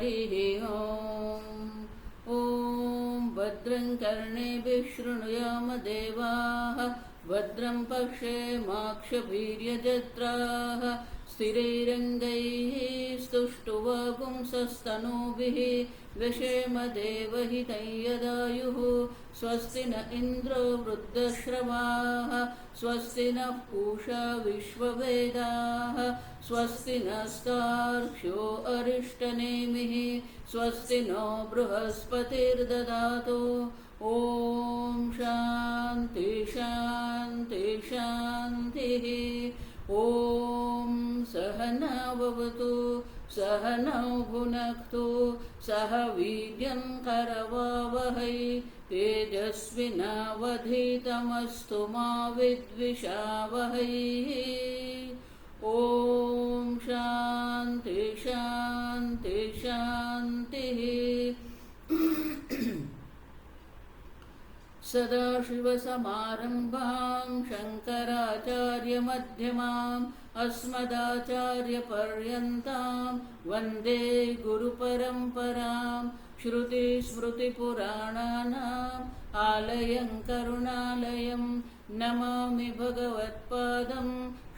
हरिः ओम्। ॐ भद्रं कर्णेभिः शृणुयाम देवाः, भद्रं पश्येमाक्षभिर्यजत्राः, स्थिरैरङ्गैः स्तुष्टुवापुंसस्तनूभिः व्यशेम देवहितं यदायुः। स्वस्ति न इन्द्रो वृद्धश्रवाः, स्वस्ति नः पूषा विश्ववेदाः, स्वस्ति नस्तार्क्ष्यो अरिष्टनेमिः, स्वस्ति नो बृहस्पतिर्ददातु। ॐ शान्ति शान्ति शान्तिः। ॐ सहना भवतु, सहनौ भुनक्तु, सह वीर्यं करवावहै, तेजस्विनावधीतमस्तु मा विद्विषावहै। ॐ शान्ति शान्ति शान्तिः। सदाशिवसमारम्भां शङ्कराचार्यमध्यमाम् अस्मदाचार्यपर्यन्तां वन्दे गुरुपरम्परां। श्रुतिस्मृतिपुराणानाम् आलयं करुणालयं, नमामि भगवत्पादं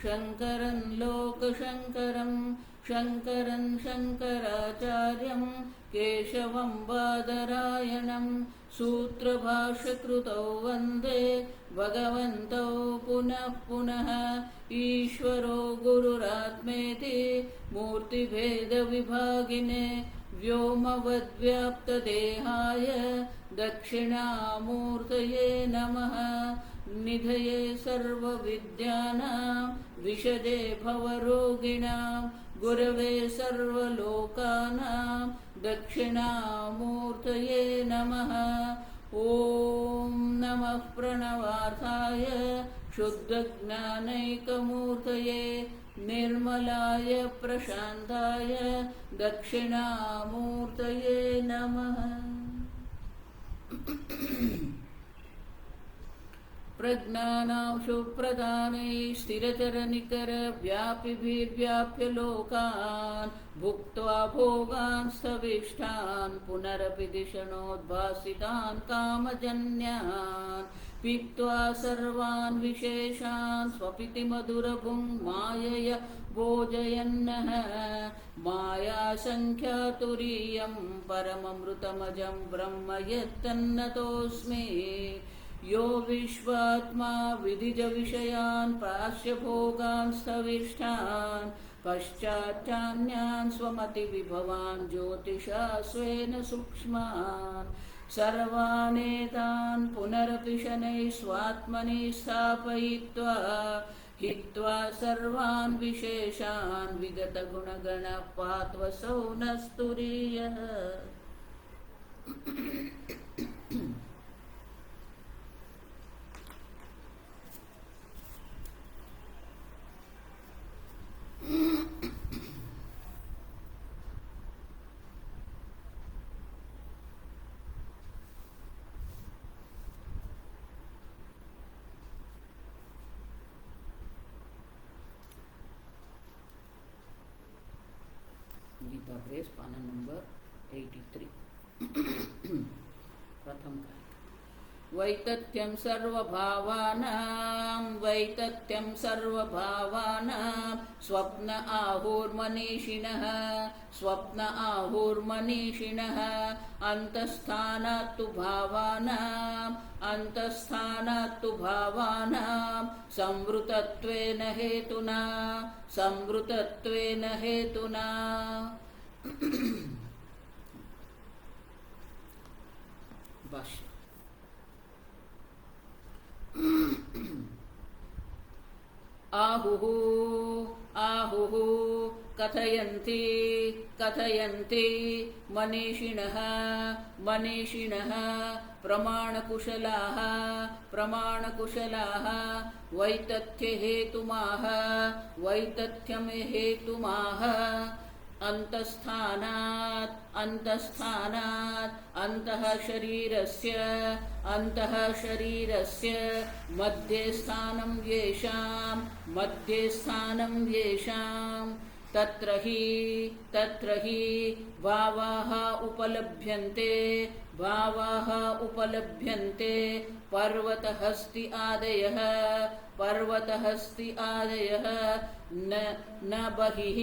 शङ्करं लोकशङ्करं। शङ्करं शङ्कराचार्यं केशवं बादरायणं, सूत्रभाष्यकृतौ वन्दे भगवन्तौ पुनः पुनः। ईश्वरो गुरुरात्मेति मूर्तिभेदविभागिने, व्योमवद्व्याप्तदेहाय दक्षिणामूर्तये नमः। निधये सर्वविद्यानां विशदे भवरोगिणां, गुरवे सर्वलोकानां दक्षिणामूर्तये नमः। ॐ नमः प्रणवार्थाय शुद्धज्ञानैकमूर्तये, निर्मलाय प्रशान्ताय दक्षिणामूर्तये नमः। प्रज्ञानांशुप्रदानैः स्थिरचरनिकरव्यापिभिर्व्याप्य लोकान्, भुक्त्वा भोगान् स्थविष्ठान् पुनरपि दिशनोद्भासितान् कामजन्यान्, पीत्वा सर्वान् विशेषान् स्वपिति मधुरभुं मायया भोजयन्नः। मायासङ्ख्यातुरीयं परममृतमजं ब्रह्म यत्तन्नतोऽस्मि। यो विश्वात्मा विदिजविषयान् प्राश्य भोगान् स्थविष्ठान्, पश्चाच्चान्यान् स्वमतिविभवान् ज्योतिषा स्वेन सूक्ष्मान्, सर्वानेतान् पुनरपि शनैः स्वात्मनि स्थापयित्वा, हित्वा सर्वान् विशेषान् विगतगुणगणः पात्वसौ नः स्तुरीयः। गीता प्रेस पाना नंबर 83। प्रथम का वैतथ्यं सर्वभावानां, वैतथ्यं सर्वभावानां, स्वप्न आहुर्मनीषिणः, स्वप्न आहुर्मनीषिणः, अन्तस्थानात्तु भावानां, अन्तस्थानात्तु भावानां, संवृतत्वेन हेतुना, संवृतत्वेन हेतुना। भाष्य। आहुः आहुः कथयन्ति कथयन्ति मनीषिणः मनीषिणः प्रमाणकुशलाः प्रमाणकुशलाः वैतथ्यहेतुमाह वैतथ्यमेहेतुमाह अन्तस्थानात् अन्तस्थानात् अन्तः शरीरस्य मध्ये स्थानं येषां तत्र हि भावाः उपलभ्यन्ते भावाः उपलभ्यन्ते पर्वतहस्ति आदयः न बहिः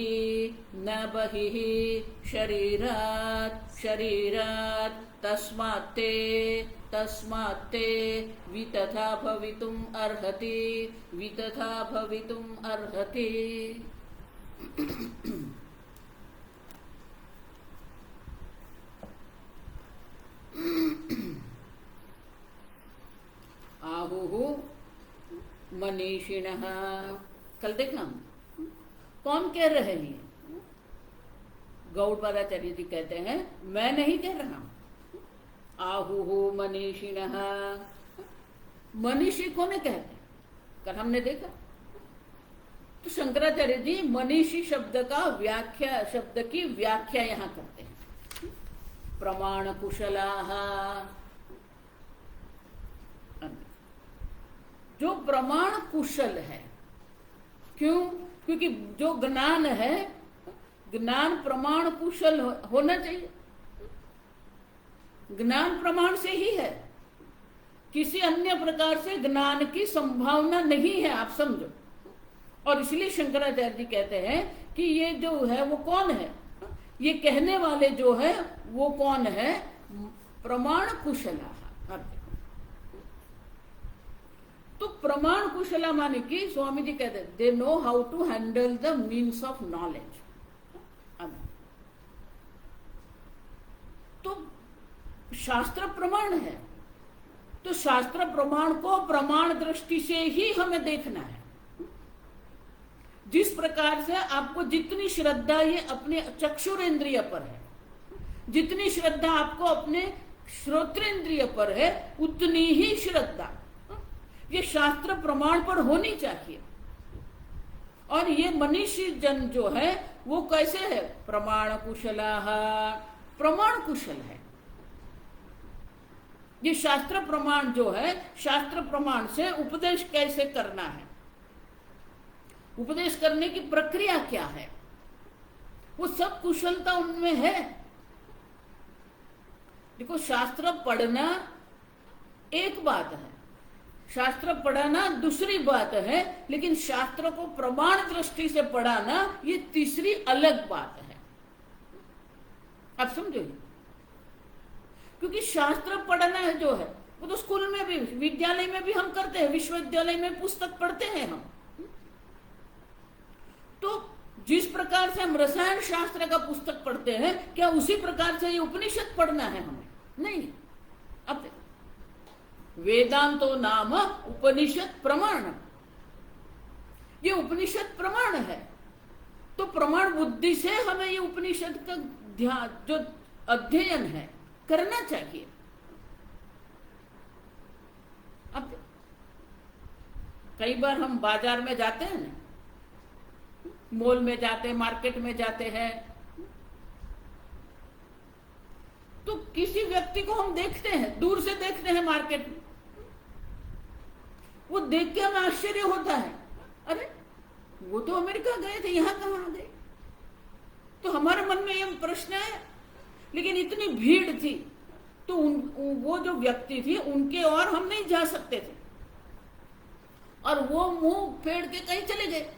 शरीरात् तस्मात् ते वितथा भवितुम् अर्हति आहुः मनीषिणः। कल देखना कौन कह रहे हैं? गौड़पादाचार्य जी कहते हैं मैं नहीं कह रहा हूं। आहुः मनीषिणः, मनीषी कोने कहते हैं? कल हमने देखा तो शंकराचार्य जी मनीषी शब्द की व्याख्या यहां करते हैं। प्रमाण कुशलाः, जो प्रमाण कुशल है। क्यों? क्योंकि जो ज्ञान है, ज्ञान प्रमाण कुशल होना चाहिए। ज्ञान प्रमाण से ही है, किसी अन्य प्रकार से ज्ञान की संभावना नहीं है, आप समझो। और इसलिए शंकराचार्य जी कहते हैं कि ये जो है वो कौन है, ये कहने वाले जो है वो कौन है? प्रमाण कुशला। तो प्रमाण कुशला माने कि स्वामी जी कहते हैं they know how to handle the means of knowledge. तो शास्त्र प्रमाण है, तो शास्त्र प्रमाण को प्रमाण दृष्टि से ही हमें देखना है। जिस प्रकार से आपको जितनी श्रद्धा ये अपने चक्षुरेंद्रिय पर है, जितनी श्रद्धा आपको अपने श्रोत्रेंद्रिय पर है, उतनी ही श्रद्धा ये शास्त्र प्रमाण पर होनी चाहिए। और ये मनीषी जन जो है वो कैसे है? प्रमाण कुशलाः, प्रमाण कुशल है। ये शास्त्र प्रमाण जो है, शास्त्र प्रमाण से उपदेश कैसे करना है, उपदेश करने की प्रक्रिया क्या है, वो सब कुशलता उनमें है। देखो, शास्त्र पढ़ना एक बात है, शास्त्र पढ़ाना दूसरी बात है, लेकिन शास्त्र को प्रमाण दृष्टि से पढ़ाना ये तीसरी अलग बात है। आप समझो, क्योंकि शास्त्र पढ़ना है जो है वो तो स्कूल में भी, विद्यालय में भी हम करते हैं, विश्वविद्यालय में पुस्तक पढ़ते हैं हम। तो जिस प्रकार से हम रसायन शास्त्र का पुस्तक पढ़ते हैं, क्या उसी प्रकार से ये उपनिषद पढ़ना है हमें? नहीं। अब वेदांतो नाम उपनिषद प्रमाण, ये उपनिषद प्रमाण है। तो प्रमाण बुद्धि से हमें ये उपनिषद का ध्यान, जो अध्ययन है, करना चाहिए। अब कई बार हम बाजार में जाते हैं ना, मॉल में जाते हैं, मार्केट में जाते हैं, तो किसी व्यक्ति को हम देखते हैं, दूर से देखते हैं मार्केट में, वो देख के हमें आश्चर्य होता है, अरे वो तो अमेरिका गए थे, यहां कहां आ गए? तो हमारे मन में ये प्रश्न है। लेकिन इतनी भीड़ थी तो वो जो व्यक्ति थी उनके और हम नहीं जा सकते थे, और वो मुंह फेर के कहीं चले गए।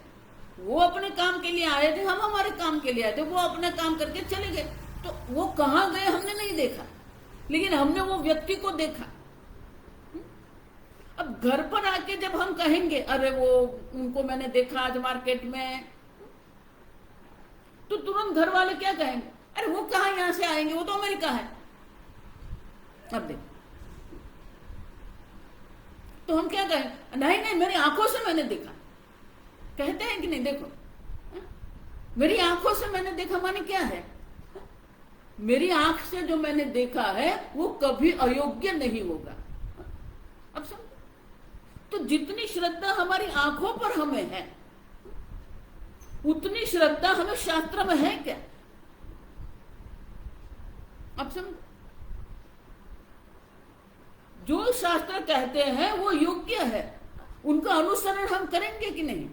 वो अपने काम के लिए आए थे, हम हमारे काम के लिए आए थे, वो अपना काम करके चले गए। तो वो कहां गए हमने नहीं देखा, लेकिन हमने वो व्यक्ति को देखा। अब घर पर आके जब हम कहेंगे अरे वो उनको मैंने देखा आज मार्केट में, तो तुरंत घर वाले क्या कहेंगे? अरे वो कहां यहां से आएंगे, वो तो अमेरिका है। अब देख, तो हम क्या कहें? नहीं नहीं, मेरी आंखों से मैंने देखा। कहते हैं कि नहीं? देखो, मेरी आंखों से मैंने देखा माने क्या है? मेरी आंख से जो मैंने देखा है वो कभी अयोग्य नहीं होगा। अब समझो, तो जितनी श्रद्धा हमारी आंखों पर हमें है, उतनी श्रद्धा हमें शास्त्र में है क्या? अब समझो, जो शास्त्र कहते हैं वो योग्य है, उनका अनुसरण हम करेंगे कि नहीं?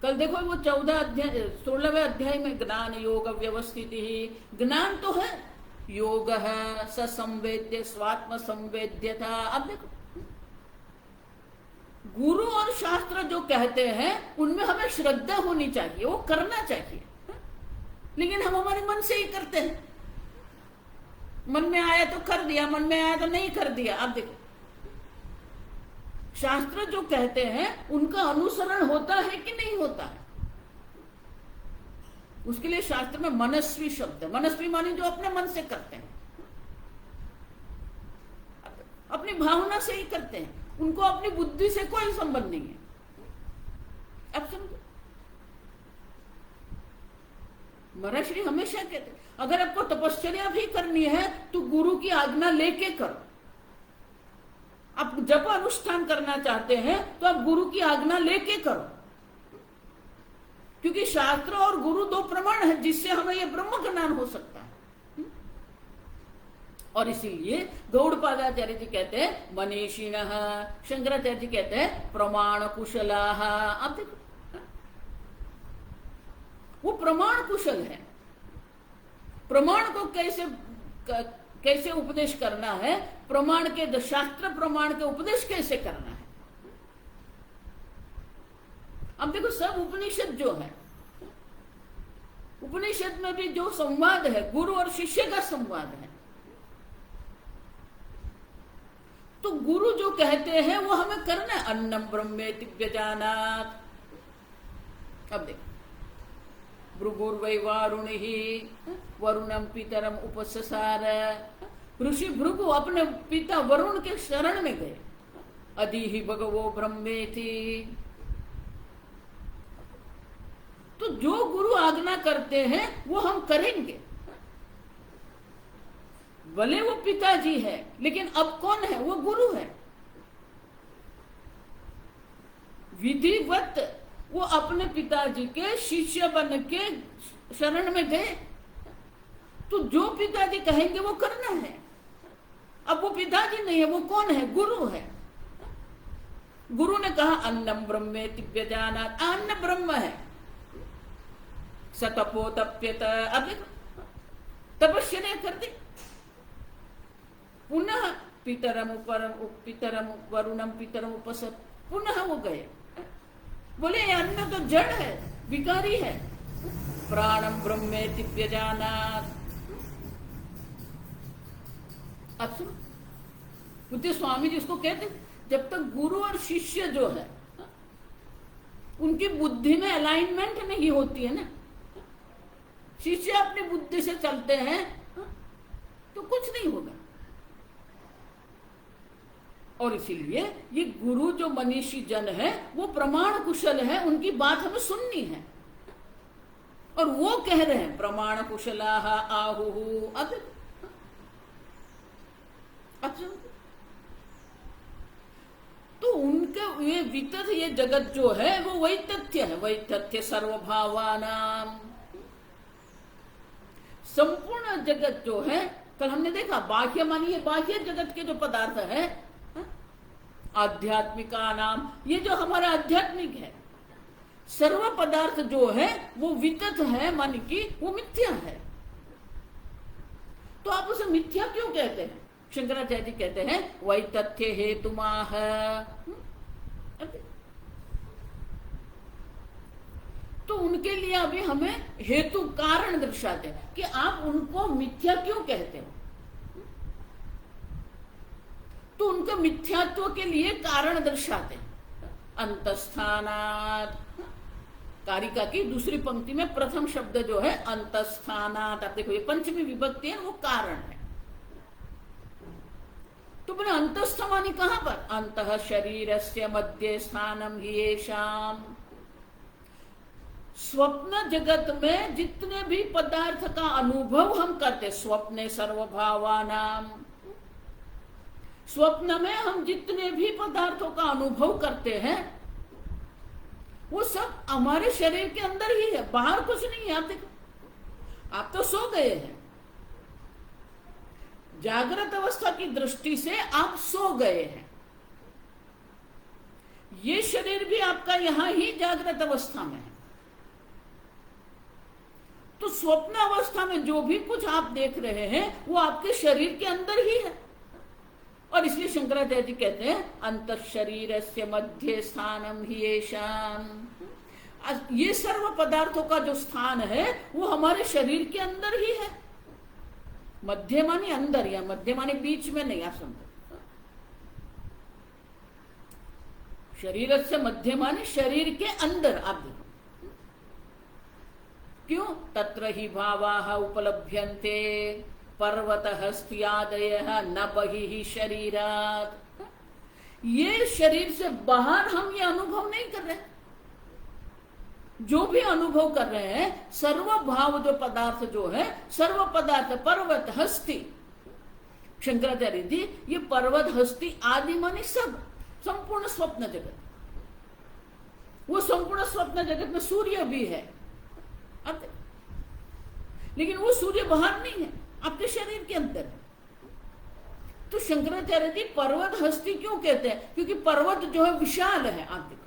कल देखो वो 16वें अध्याय में ज्ञान योग व्यवस्थित ही, ज्ञान तो है, योग है, ससंवेद्य स्वात्म संवेद्यता। अब देखो गुरु और शास्त्र जो कहते हैं उनमें हमें श्रद्धा होनी चाहिए, वो करना चाहिए, लेकिन हम हमारे मन से ही करते हैं। मन में आया तो कर दिया, मन में आया तो नहीं कर दिया। अब देखो शास्त्र जो कहते हैं उनका अनुसरण होता है कि नहीं होता है, उसके लिए शास्त्र में मनस्वी शब्द है। मनस्वी माने जो अपने मन से करते हैं, अपनी भावना से ही करते हैं, उनको अपनी बुद्धि से कोई संबंध नहीं है। अब समझो, महर्षि हमेशा कहते हैं अगर आपको तपश्चर्या भी करनी है तो गुरु की आज्ञा लेके करो। आप जप अनुष्ठान करना चाहते हैं तो आप गुरु की आज्ञा लेके करो, क्योंकि शास्त्र और गुरु दो प्रमाण है जिससे हमें यह ब्रह्म ज्ञान हो सकता है। और इसीलिए गौड़पादाचार्य जी कहते हैं मनीषिणः, शंकराचार्य जी कहते हैं प्रमाण कुशलाः। आप देखो वो प्रमाण कुशल है, प्रमाण को कैसे उपदेश करना है, प्रमाण के शास्त्र प्रमाण के उपदेश कैसे करना है। अब देखो सब उपनिषद जो है, उपनिषद में भी जो संवाद है गुरु और शिष्य का संवाद है, तो गुरु जो कहते हैं वो हमें करना है। अन्नम ब्रह्मेति व्यजानात्। अब देखो भृगुर्वै वारुणिः वरुणम पितरम उपससार। ऋषि भृगु अपने पिता वरुण के शरण में गए। अदिहि भगवो ब्रह्मेति। तो जो गुरु आज्ञा करते हैं वो हम करेंगे, भले वो पिताजी है, लेकिन अब कौन है, वो गुरु है। विधिवत वो अपने पिताजी के शिष्य बन के शरण में गए, तो जो पिताजी कहेंगे वो करना है। अब वो पिताजी नहीं है, वो कौन है, गुरु है। गुरु ने कहा अन्नम ब्रह्मेति व्यजानात्, अन्न ब्रह्म है। सतपो तप्यत। अब तपस्या कर दी, पुनः पितरम वरुणम पितरम उपसत, पुनः वो गए। बोले अन्न तो जड़ है, विकारी है। प्राणम ब्रह्मेति व्यजानात्। अब सुनो, पूज्य स्वामी जी इसको कहते जब तक गुरु और शिष्य जो है उनकी बुद्धि में अलाइनमेंट नहीं होती है ना, शिष्य अपनी बुद्धि से चलते हैं तो कुछ नहीं होगा। और इसीलिए ये गुरु जो मनीषी जन है वो प्रमाण कुशल है, उनकी बात हमें सुननी है। और वो कह रहे हैं प्रमाण कुशलाः आहुः। अब तो उनके ये वितत ये जगत जो है वो वही तथ्य है, वही तथ्य सर्वभावानाम। संपूर्ण जगत जो है, कल हमने देखा बाह्य मानिए बाह्य जगत के जो पदार्थ है, आध्यात्मिका नाम, ये जो हमारा आध्यात्मिक है, सर्व पदार्थ जो है वो वितत है, मन की वो मिथ्या है। तो आप उसे मिथ्या क्यों कहते हैं? शंकराचार्य जी कहते हैं वही तथ्य हेतुमाह। तो उनके लिए अभी हमें हेतु कारण दर्शाते हैं कि आप उनको मिथ्या क्यों कहते हो। तो उनका मिथ्यात्व के लिए कारण दर्शाते हैं। अंतस्थानात्, कारिका की दूसरी पंक्ति में प्रथम शब्द जो है अंतस्थानात्, आप देखो ये पंचमी विभक्ति है, वो कारण है। तो बोले अंतस्थ मानी कहां पर? अंतः शरीरस्य मध्य स्थानम येषाम। स्वप्न जगत में जितने भी पदार्थ का अनुभव हम करते, स्वप्ने सर्वभावानाम, स्वप्न में हम जितने भी पदार्थों का अनुभव करते हैं वो सब हमारे शरीर के अंदर ही है, बाहर कुछ नहीं है। आप देखो, आप तो सो गए हैं, जागृत अवस्था की दृष्टि से आप सो गए हैं। ये शरीर भी आपका यहां ही जागृत अवस्था में है, तो स्वप्न अवस्था में जो भी कुछ आप देख रहे हैं वो आपके शरीर के अंदर ही है। और इसलिए शंकराचार्य जी कहते हैं अंत शरीर से मध्य स्थानम ही येषाम। ये सर्व पदार्थों का जो स्थान है वो हमारे शरीर के अंदर ही है। मध्य माने अंदर, या मध्य माने बीच में नहीं, आप समझो। शरीर से मध्य माने शरीर के अंदर। आप देखो क्यों, तत्र ही भावाः उपलभ्यन्ते पर्वत हस्त्यादयः न बहिः शरीरात्। ये शरीर से बाहर हम ये अनुभव नहीं कर रहे। जो भी अनुभव कर रहे हैं सर्व भाव जो पदार्थ जो है, सर्व पदार्थ पर्वत हस्ती, शंकराचार्य जी ये पर्वत हस्ती आदि माने सब संपूर्ण स्वप्न जगत। वो संपूर्ण स्वप्न जगत में सूर्य भी है, लेकिन वो सूर्य बाहर नहीं है, आपके शरीर के अंदर है। तो शंकराचार्य जी पर्वत हस्ती क्यों कहते हैं? क्योंकि पर्वत जो है विशाल है। आप देखो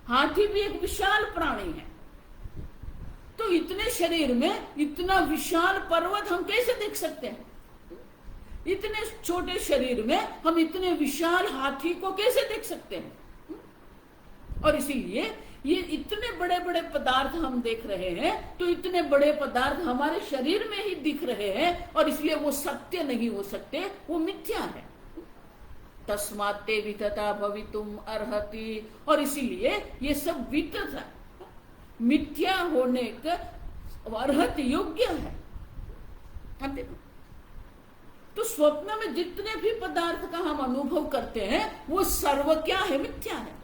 हाथी भी एक विशाल प्राणी है, तो इतने शरीर में इतना विशाल पर्वत हम कैसे देख सकते हैं? इतने छोटे शरीर में हम इतने विशाल हाथी को कैसे देख सकते हैं? और इसीलिए ये इतने बड़े बड़े पदार्थ हम देख रहे हैं, तो इतने बड़े पदार्थ हमारे शरीर में ही दिख रहे हैं, और इसलिए वो सत्य नहीं हो सकते, वो मिथ्या है। तस्मात्ते वितता भवितुम अर्हति। और इसीलिए ये सब वितता मिथ्या होने का अर्हत योग्य है। अब देखो तो स्वप्न में जितने भी पदार्थ का हम अनुभव करते हैं वो सर्व क्या है? मिथ्या है।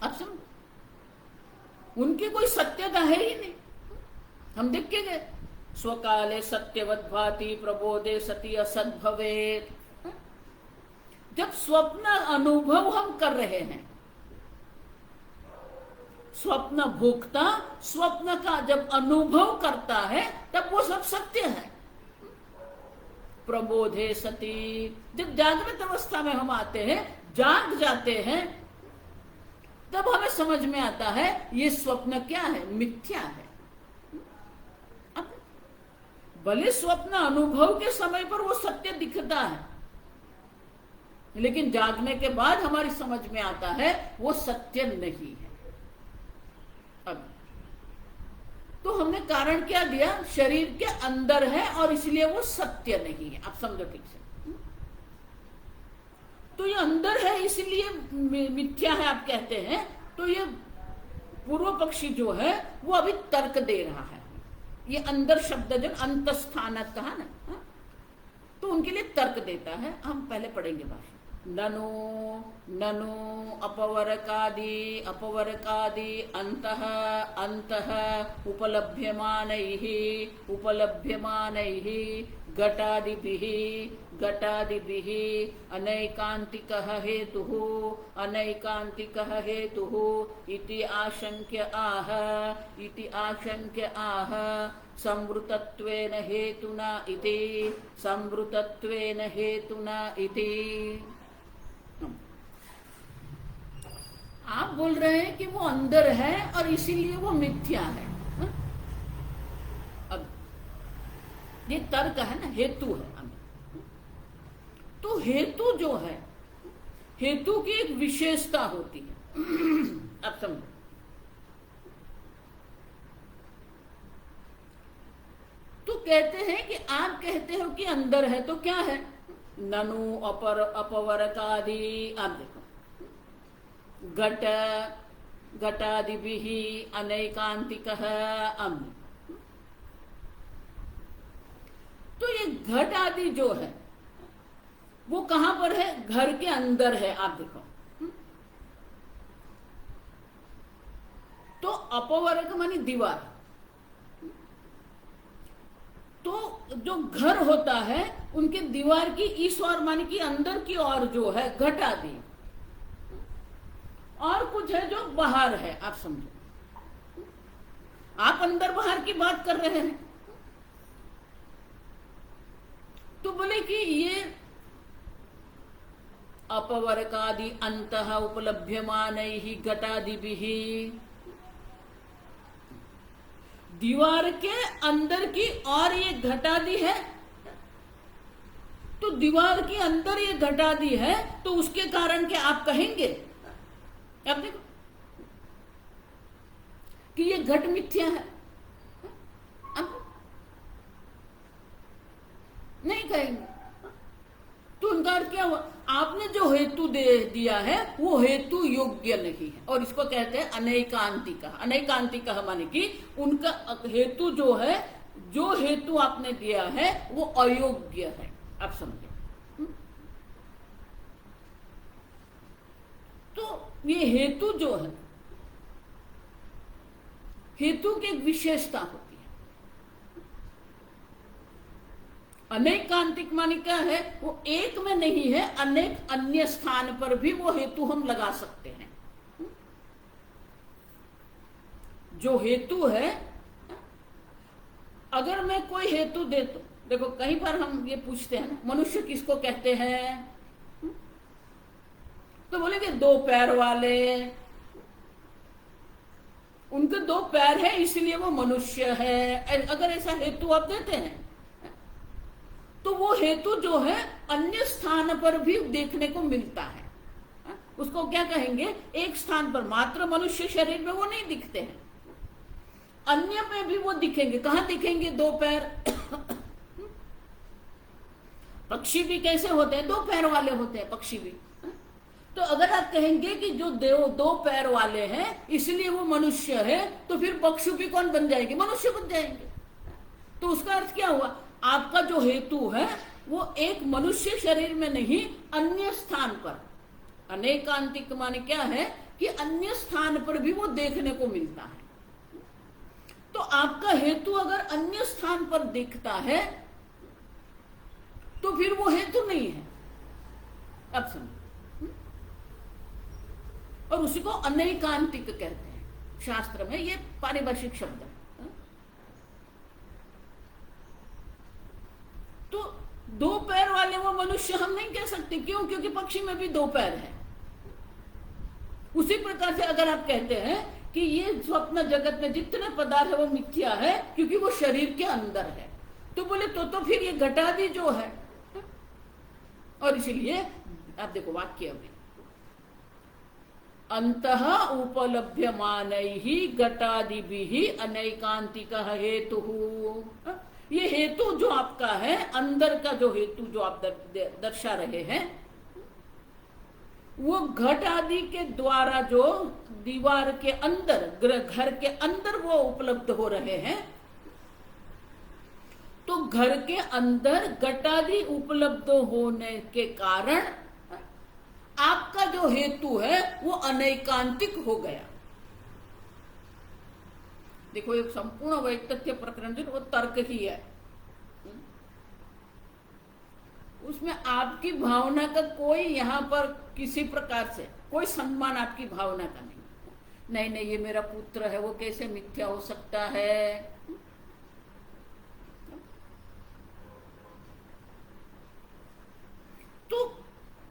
आप समझो, उनकी कोई सत्यता है ही नहीं। हम देख के गए स्वकाले सत्यवत भाति प्रबोधे सती असद भवेत्। जब स्वप्न अनुभव हम कर रहे हैं, स्वप्न भोक्ता स्वप्न का जब अनुभव करता है तब वो सब सत्य है। प्रबोधे सती, जब जागृत अवस्था में हम आते हैं, जाग जाते हैं, तब हमें समझ में आता है ये स्वप्न क्या है? मिथ्या है। भले स्वप्न अनुभव के समय पर वो सत्य दिखता है, लेकिन जागने के बाद हमारी समझ में आता है वो सत्य नहीं है। अब तो हमने कारण क्या दिया? शरीर के अंदर है और इसलिए वो सत्य नहीं है। आप समझो ठीक से। तो ये अंदर है इसलिए मिथ्या है आप कहते हैं, तो ये पूर्व पक्षी जो है वो अभी तर्क दे रहा है। ये अंदर शब्द जब अंतस्थान कहा ना, तो उनके लिए तर्क देता है। हम पहले पढ़ेंगे भाषा। ननु ननु अपवरकादि अपवरकादि अंतः अंतः उपलभ्यमानैः उपलभ्यमानैः घटादिभिः घटादिभिः अनैकान्तिकः हेतुः अनैकान्तिकः हेतुः इति आशंक्य आह संवृतत्वेन हेतुना इति संवृतत्वेन हेतुना इति। आप बोल रहे हैं कि वो अंदर है और इसीलिए वो मिथ्या है। अब ये तर्क है ना, हेतु है। तो हेतु जो है, हेतु की एक विशेषता होती है। अब समझो, तो कहते हैं कि आप कहते हो कि अंदर है, तो क्या है? ननु अपर अपवरकादि। आप देखो घट घटादिभिः अनैकान्तिकः अम्न। तो ये घट आदि जो है वो कहां पर है? घर के अंदर है। आप देखो तो अपवर्ग मानी दीवार। तो जो घर होता है उनके दीवार की इस ओर मानी कि अंदर की ओर जो है घट आदि, और कुछ है जो बाहर है। आप समझो, आप अंदर बाहर की बात कर रहे हैं, तो बोले कि ये अपवर्कादि अंतः उपलभ्यमानैः घटादिभिः। दीवार के अंदर की और ये घटादी है, तो दीवार के अंदर ये घटादी है, तो उसके कारण क्या आप कहेंगे, आप देखो कि ये घट मिथ्या है, आप नहीं कहेंगे। तो उनका अर्थ क्या हुआ, आपने जो हेतु दे दिया है वो हेतु योग्य नहीं है, और इसको कहते हैं अनैकांतिक। अनैकांतिक माने कि उनका हेतु जो है, जो हेतु आपने दिया है वो अयोग्य है, आप समझे। तो ये हेतु जो है, हेतु की एक विशेषता होती है। अनैकांतिक माने क्या है, वो एक में नहीं है, अनेक अन्य स्थान पर भी वो हेतु हम लगा सकते हैं। जो हेतु है, अगर मैं कोई हेतु दे, तो देखो कई बार हम ये पूछते हैं ना, मनुष्य किसको कहते हैं, तो बोलेंगे दो पैर वाले, उनके दो पैर है इसलिए वो मनुष्य है। अगर ऐसा हेतु आप देते हैं तो वो हेतु जो है अन्य स्थान पर भी देखने को मिलता है। उसको क्या कहेंगे, एक स्थान पर मात्र मनुष्य शरीर में वो नहीं दिखते हैं, अन्य में भी वो दिखेंगे। कहां दिखेंगे, दो पैर। पक्षी भी कैसे होते हैं, दो पैर वाले होते हैं पक्षी भी। तो अगर आप कहेंगे कि जो दो पैर वाले हैं इसलिए वो मनुष्य है, तो फिर पक्षी भी कौन बन जाएंगे, मनुष्य बन जाएंगे। तो उसका अर्थ क्या हुआ, आपका जो हेतु है वो एक मनुष्य शरीर में नहीं, अन्य स्थान पर। अनैकांतिक माने क्या है कि अन्य स्थान पर भी वो देखने को मिलता है। तो आपका हेतु अगर अन्य स्थान पर दिखता है तो फिर वो हेतु नहीं है, अब समझो। और उसी को अनैकांतिक कहते हैं शास्त्र में, ये पारिभाषिक शब्द है। तो दो पैर वाले वो मनुष्य हम नहीं कह सकते, क्यों, क्योंकि पक्षी में भी दो पैर है। उसी प्रकार से अगर आप कहते हैं कि ये स्वप्न जगत में जितने पदार्थ है वो मिथ्या है क्योंकि वो शरीर के अंदर है, तो बोले तो फिर ये घटादि जो है, और इसीलिए आप देखो वाक्य में, अंतः उपलभ्यमानैहि घटादिभिः अनैकांतिक हेतु। ये हेतु जो आपका है, अंदर का जो हेतु जो आप दर्शा रहे हैं, वो घट आदि के द्वारा जो दीवार के अंदर, घर के अंदर वो उपलब्ध हो रहे हैं। तो घर के अंदर घटादि उपलब्ध होने के कारण आपका जो हेतु है वो अनैकांतिक हो गया। देखो एक संपूर्ण वैतथ्य प्रकरण जो वो तर्क ही है, उसमें आपकी भावना का कोई यहां पर किसी प्रकार से कोई सम्मान आपकी भावना का नहीं। नहीं ये मेरा पुत्र है, वो कैसे मिथ्या हो सकता है। तो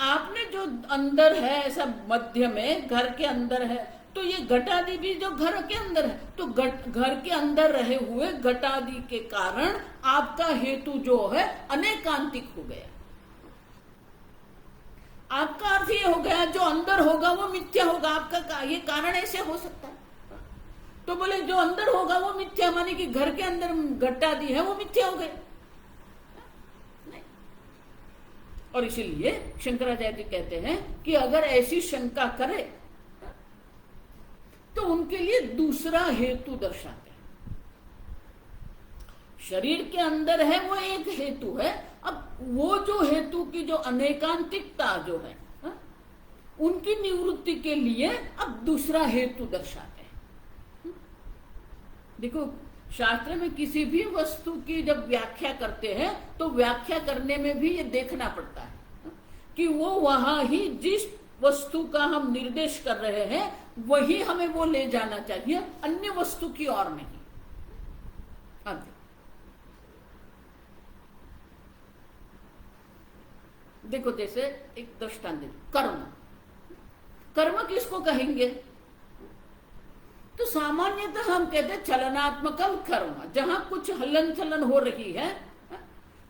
आपने जो अंदर है, ऐसा मध्य में घर के अंदर है, तो ये घटादि भी जो घर के अंदर है, तो घर के अंदर रहे हुए घटादि के कारण आपका हेतु जो है अनैकांतिक हो गया। आपका अर्थ ये हो गया जो अंदर होगा वो मिथ्या होगा। आपका ये कारण ऐसे हो सकता है, तो बोले जो अंदर होगा वो मिथ्या, माने कि घर के अंदर घटादि है वो मिथ्या हो गए। और इसीलिए शंकराचार्य कहते हैं कि अगर ऐसी शंका करे तो उनके लिए दूसरा हेतु दर्शाते हैं। शरीर के अंदर है वो एक हेतु है, अब वो जो हेतु की जो अनैकांतिकता जो है, उनकी निवृत्ति के लिए अब दूसरा हेतु दर्शाते हैं। देखो शास्त्र में किसी भी वस्तु की जब व्याख्या करते हैं तो व्याख्या करने में भी ये देखना पड़ता है कि वो वहां ही जिस वस्तु का हम निर्देश कर रहे हैं वही हमें वो ले जाना चाहिए, अन्य वस्तु की ओर नहीं। देखो जैसे एक दृष्टांत, कर्म। कर्म किसको कहेंगे? तो सामान्यतः हम कहते हैं चलनात्मकम कर्म, जहां कुछ हलन चलन हो रही है,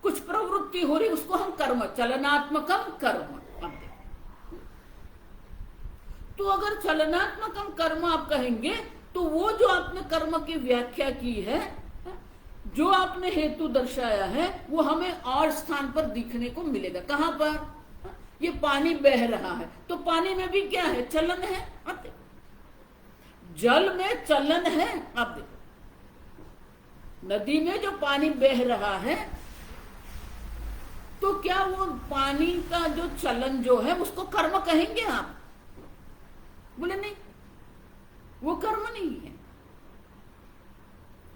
कुछ प्रवृत्ति हो रही, उसको हम कर्म, चलनात्मकम कर्म। तो अगर चलनात्मकम कर्म आप कहेंगे तो वो जो आपने कर्म की व्याख्या की है, जो आपने हेतु दर्शाया है, वो हमें और स्थान पर दिखने को मिलेगा। कहां पर? ये पानी बह रहा है, तो पानी में भी क्या है? चलन है। आप देखो, जल में चलन है। आप देखो, नदी में जो पानी बह रहा है, तो क्या वो पानी का जो चलन जो है उसको कर्म कहेंगे आप? बोले नहीं, वो कर्म नहीं है।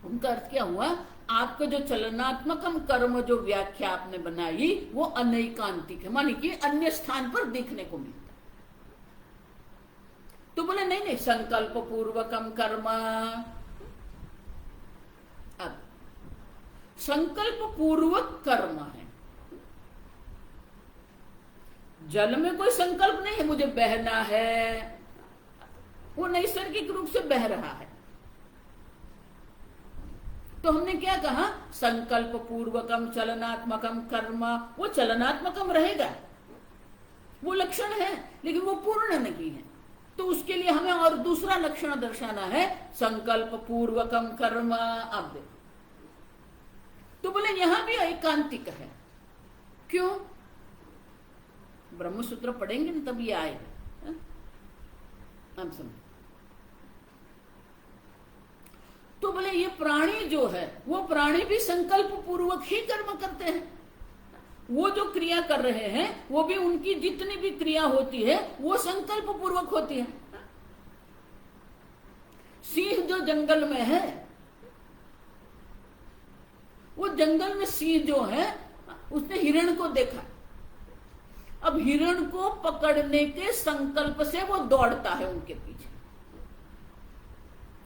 उनका अर्थ क्या हुआ? आपका जो चलनात्मकम कर्म जो व्याख्या आपने बनाई वो अनैकांतिक है, मानी कि अन्य स्थान पर देखने को मिलता। तो बोले नहीं नहीं, संकल्प पूर्वकम कर्म। अब संकल्प पूर्वक कर्म है। जल में कोई संकल्प नहीं है मुझे बहना है, वो नैसर्गिक रूप से बह रहा है। तो हमने क्या कहा? संकल्प पूर्वकम चलनात्मकम कर्म। वो चलनात्मकम रहेगा, वो लक्षण है, लेकिन वो पूर्ण नहीं है। तो उसके लिए हमें और दूसरा लक्षण दर्शाना है, संकल्प पूर्वकम कर्म। आप देखो, तो बोले यहां भी एकांतिक है। क्यों? ब्रह्मसूत्र पढ़ेंगे ना तब ये आएगा। हम समझ। तो बोले ये प्राणी जो है, वो प्राणी भी संकल्प पूर्वक ही कर्म करते हैं। वो जो क्रिया कर रहे हैं, वो भी उनकी जितनी भी क्रिया होती है वो संकल्प पूर्वक होती है। सिंह जो जंगल में है, वो जंगल में सिंह जो है, उसने हिरण को देखा। अब हिरण को पकड़ने के संकल्प से वो दौड़ता है उनके पीछे।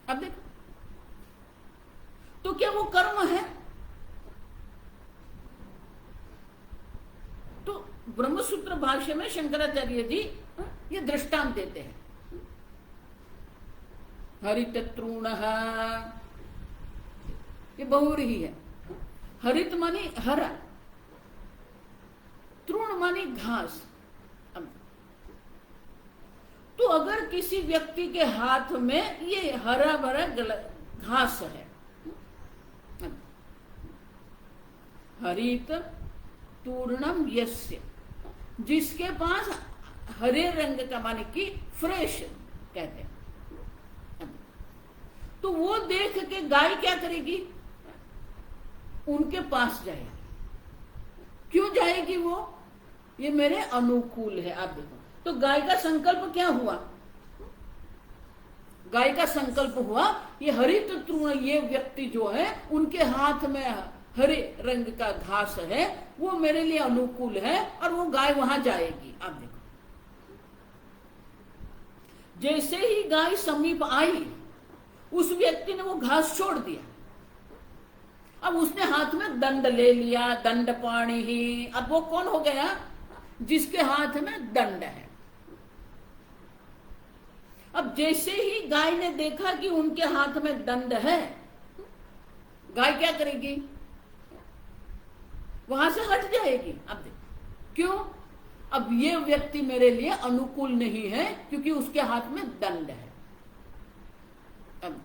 अब देखो, तो क्या वो कर्म है? तो ब्रह्मसूत्र भाष्य में शंकराचार्य जी ये दृष्टांत देते हैं। हरित तृण, ये बहुव्रीहि है। हरित मानी हरा, तृण मानी घास। तो अगर किसी व्यक्ति के हाथ में ये हरा भरा घास है, हरित तूर्णम यस्य, जिसके पास हरे रंग का माने कि फ्रेश कहते हैं, तो वो देख के गाय क्या करेगी? उनके पास जाएगी। क्यों जाएगी वो? ये मेरे अनुकूल है। आप देखो, तो गाय का संकल्प क्या हुआ? गाय का संकल्प हुआ ये हरित तृण, ये व्यक्ति जो है उनके हाथ में हरे रंग का घास है, वो मेरे लिए अनुकूल है, और वो गाय वहां जाएगी। आप देखो, जैसे ही गाय समीप आई, उस व्यक्ति ने वो घास छोड़ दिया। अब उसने हाथ में दंड ले लिया, दंड पाणी ही। अब वो कौन हो गया? जिसके हाथ में दंड है। अब जैसे ही गाय ने देखा कि उनके हाथ में दंड है, गाय क्या करेगी? वहां से हट जाएगी। अब देखो, क्यों? अब ये व्यक्ति मेरे लिए अनुकूल नहीं है, क्योंकि उसके हाथ में दंड है। अब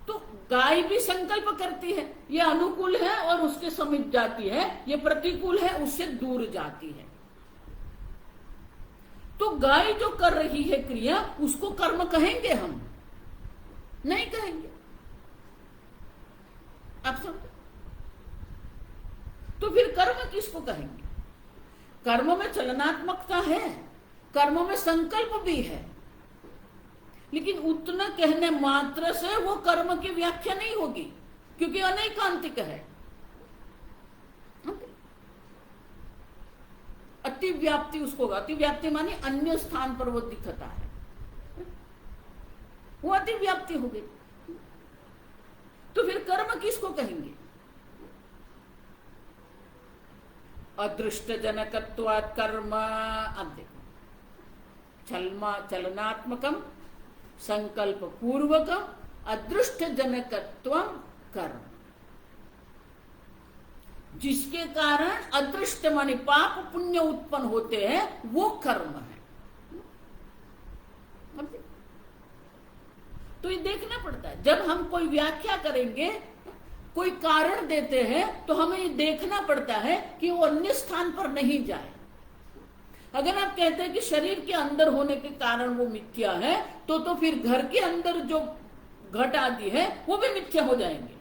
तो गाय भी संकल्प करती है, ये अनुकूल है और उसके समीप जाती है, ये प्रतिकूल है उससे दूर जाती है। तो गाय जो कर रही है क्रिया, उसको कर्म कहेंगे हम? नहीं कहेंगे। आप समझो, तो फिर कर्म किसको कहेंगे? कर्म में चलनात्मकता है, कर्म में संकल्प भी है, लेकिन उतना कहने मात्र से वो कर्म की व्याख्या नहीं होगी, क्योंकि अनैकांतिक है। अतिव्याप्ति उसको, अतिव्याप्ति मानी अन्य स्थान पर वो दिखता है, वो अतिव्याप्ति हो गई। तो फिर कर्म किसको कहेंगे? अदृष्ट जनकत्वात् कर्म। अब देखो, चलनात्मकम, संकल्प पूर्वकम अदृष्ट जनकत्व कर्म, जिसके कारण अदृष्ट माने पाप पुण्य उत्पन्न होते हैं, वो कर्म है। तो ये देखना पड़ता है, जब हम कोई व्याख्या करेंगे, कोई कारण देते हैं, तो हमें ये देखना पड़ता है कि वो अन्य स्थान पर नहीं जाए। अगर आप कहते हैं कि शरीर के अंदर होने के कारण वो मिथ्या है, तो फिर घर के अंदर जो घट आदि है वो भी मिथ्या हो जाएंगे,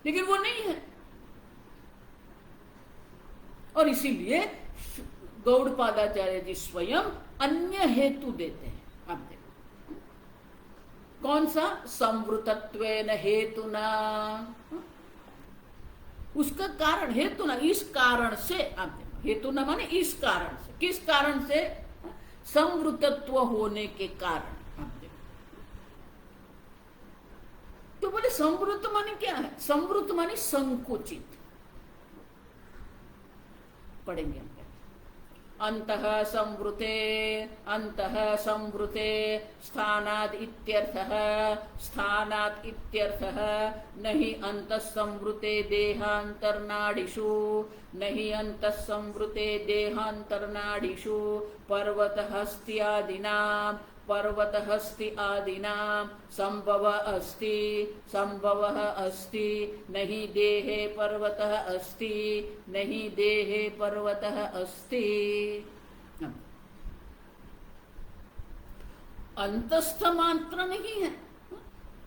लेकिन वो नहीं है। और इसीलिए गौड़पादाचार्य जी स्वयं अन्य हेतु देते हैं। आप देखो कौन सा, संवृतत्वेन हेतुना, उसका कारण हेतुना, इस कारण से। आप देखो हेतुना माने इस कारण से, किस कारण से, संवृतत्व होने के कारण। आप देखो तो बोले संवृत माने क्या है, संवृत माने संकुचित। पढ़ेंगे हम, अंतः संवृते, अंतः संवृते स्थानाद् इत्यर्थः, स्थानात् इत्यर्थः नहि अंतः संवृते देहांतरनाड़िषु, नहि अंतः संवृते देहांतरनाड़िषु पर्वतः हस्त्यादिनां, पर्वतः हस्ति आदिनां संभवः अस्ति, संभवः अस्ति, नहि देहे पर्वतः अस्ति, नहि देहे पर्वतः अस्ति। अंतस्थ मात्र नहीं है,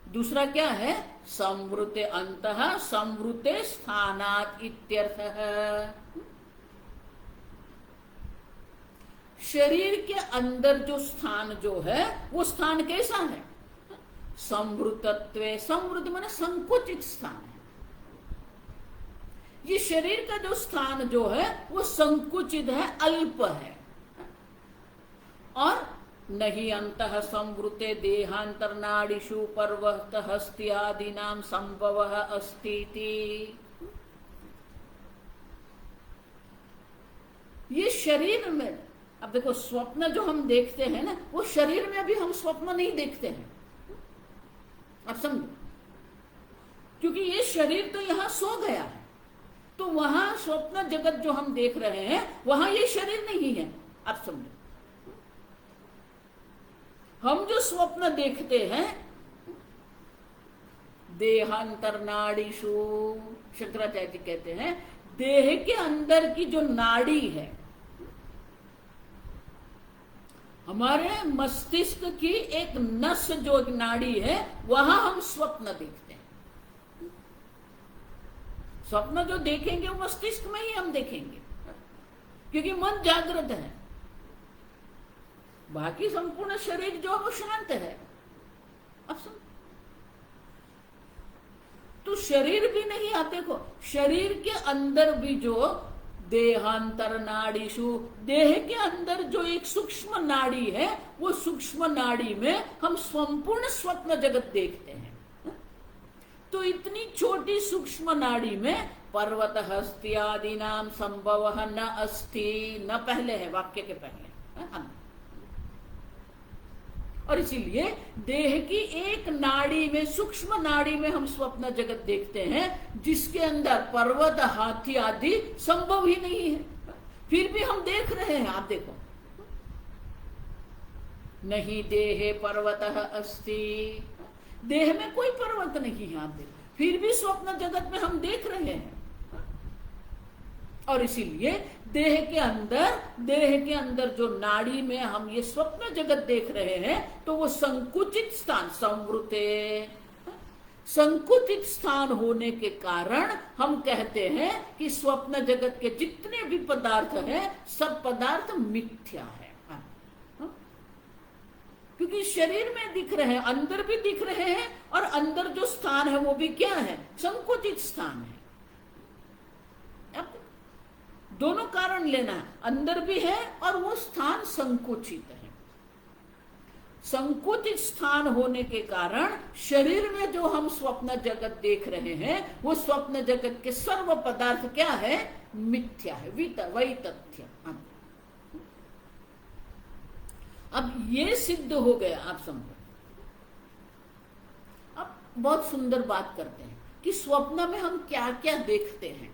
दूसरा क्या है, संवृते अंतः संवृते स्थानात् इत्यर्थः। शरीर के अंदर जो स्थान जो है, वो स्थान कैसा है, संवृतत्वे, संवृत माने संकुचित स्थान है। ये शरीर का जो स्थान जो है वो संकुचित है, अल्प है। और नहीं अंतः संवृते देहांतरनाड़िषु पर्वतः हस्त्यादीनां संभवः अस्तीति। ये शरीर में, अब देखो स्वप्न जो हम देखते हैं ना, वो शरीर में अभी हम स्वप्न नहीं देखते हैं, आप समझो, क्योंकि ये शरीर तो यहां सो गया है, तो वहां स्वप्न जगत जो हम देख रहे हैं वहां ये शरीर नहीं है। आप समझो, हम जो स्वप्न देखते हैं देहांतरनाड़ीषु, शंकराचार्य जी कहते हैं देह के अंदर की जो नाड़ी है, हमारे मस्तिष्क की एक नस जो नाड़ी है, वहां हम स्वप्न देखते हैं। स्वप्न जो देखेंगे वो मस्तिष्क में ही हम देखेंगे, क्योंकि मन जागृत है, बाकी संपूर्ण शरीर जो वो शांत है। अब सुन, तो शरीर भी नहीं, आप देखो शरीर के अंदर भी जो देहांतर नाड़ीषु, देह के अंदर जो एक सूक्ष्म नाड़ी है, वो सूक्ष्म नाड़ी में हम संपूर्ण स्वप्न जगत देखते हैं। तो इतनी छोटी सूक्ष्म नाड़ी में पर्वत हस्त्यादि नाम संभवः न अस्ति, न पहले है, वाक्य के पहले। और इसीलिए देह की एक नाड़ी में, सूक्ष्म नाड़ी में हम स्वप्न जगत देखते हैं, जिसके अंदर पर्वत हाथी आदि संभव ही नहीं है, फिर भी हम देख रहे हैं। आप देखो, नहीं देहे पर्वतः अस्ति, देह में कोई पर्वत नहीं है, आप देखो, फिर भी स्वप्न जगत में हम देख रहे हैं। और इसीलिए देह के अंदर जो नाड़ी में हम ये स्वप्न जगत देख रहे हैं, तो वो संकुचित स्थान, संवृते, संकुचित स्थान होने के कारण हम कहते हैं कि स्वप्न जगत के जितने भी पदार्थ हैं, सब पदार्थ मिथ्या है। क्योंकि शरीर में दिख रहे हैं, अंदर भी दिख रहे हैं, और अंदर जो स्थान है वो भी क्या है, संकुचित स्थान है। दोनों कारण लेना है, अंदर भी है और वो स्थान संकुचित है। संकुचित स्थान होने के कारण शरीर में जो हम स्वप्न जगत देख रहे हैं, वो स्वप्न जगत के सर्व पदार्थ क्या है, मिथ्या है, वही तथ्य। अब ये सिद्ध हो गया, आप समझो। बहुत सुंदर बात करते हैं कि स्वप्न में हम क्या क्या देखते हैं।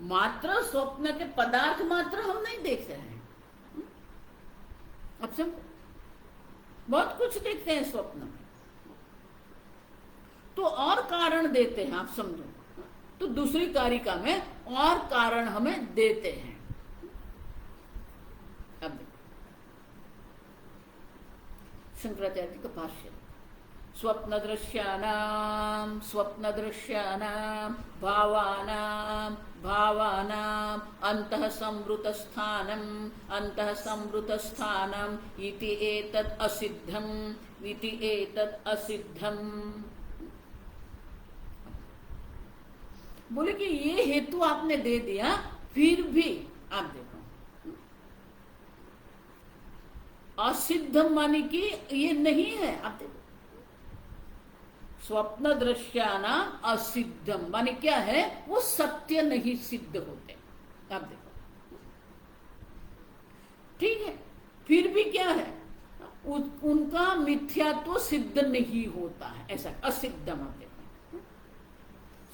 मात्र स्वप्न के पदार्थ मात्र हम नहीं देख रहे हैं। अब समझो, बहुत कुछ देखते हैं स्वप्न में, तो और कारण देते हैं। आप समझो, तो दूसरी कारिका में और कारण हमें देते हैं। अब शंकराचार्य जी का भाष्य, स्वप्न दृश्यानां भावानां अंतः संवृत स्थानम इति एतद् असिद्धम। बोले कि ये हेतु आपने दे दिया, फिर भी आप देखो असिद्ध मानी कि ये नहीं है। आप देखो, स्वप्न दृश्याना असिद्धम माने क्या है, वो सत्य नहीं सिद्ध होते। आप देखो, ठीक है, फिर भी क्या है, उनका मिथ्यात्व सिद्ध नहीं होता है, ऐसा असिद्धम। आप देखो,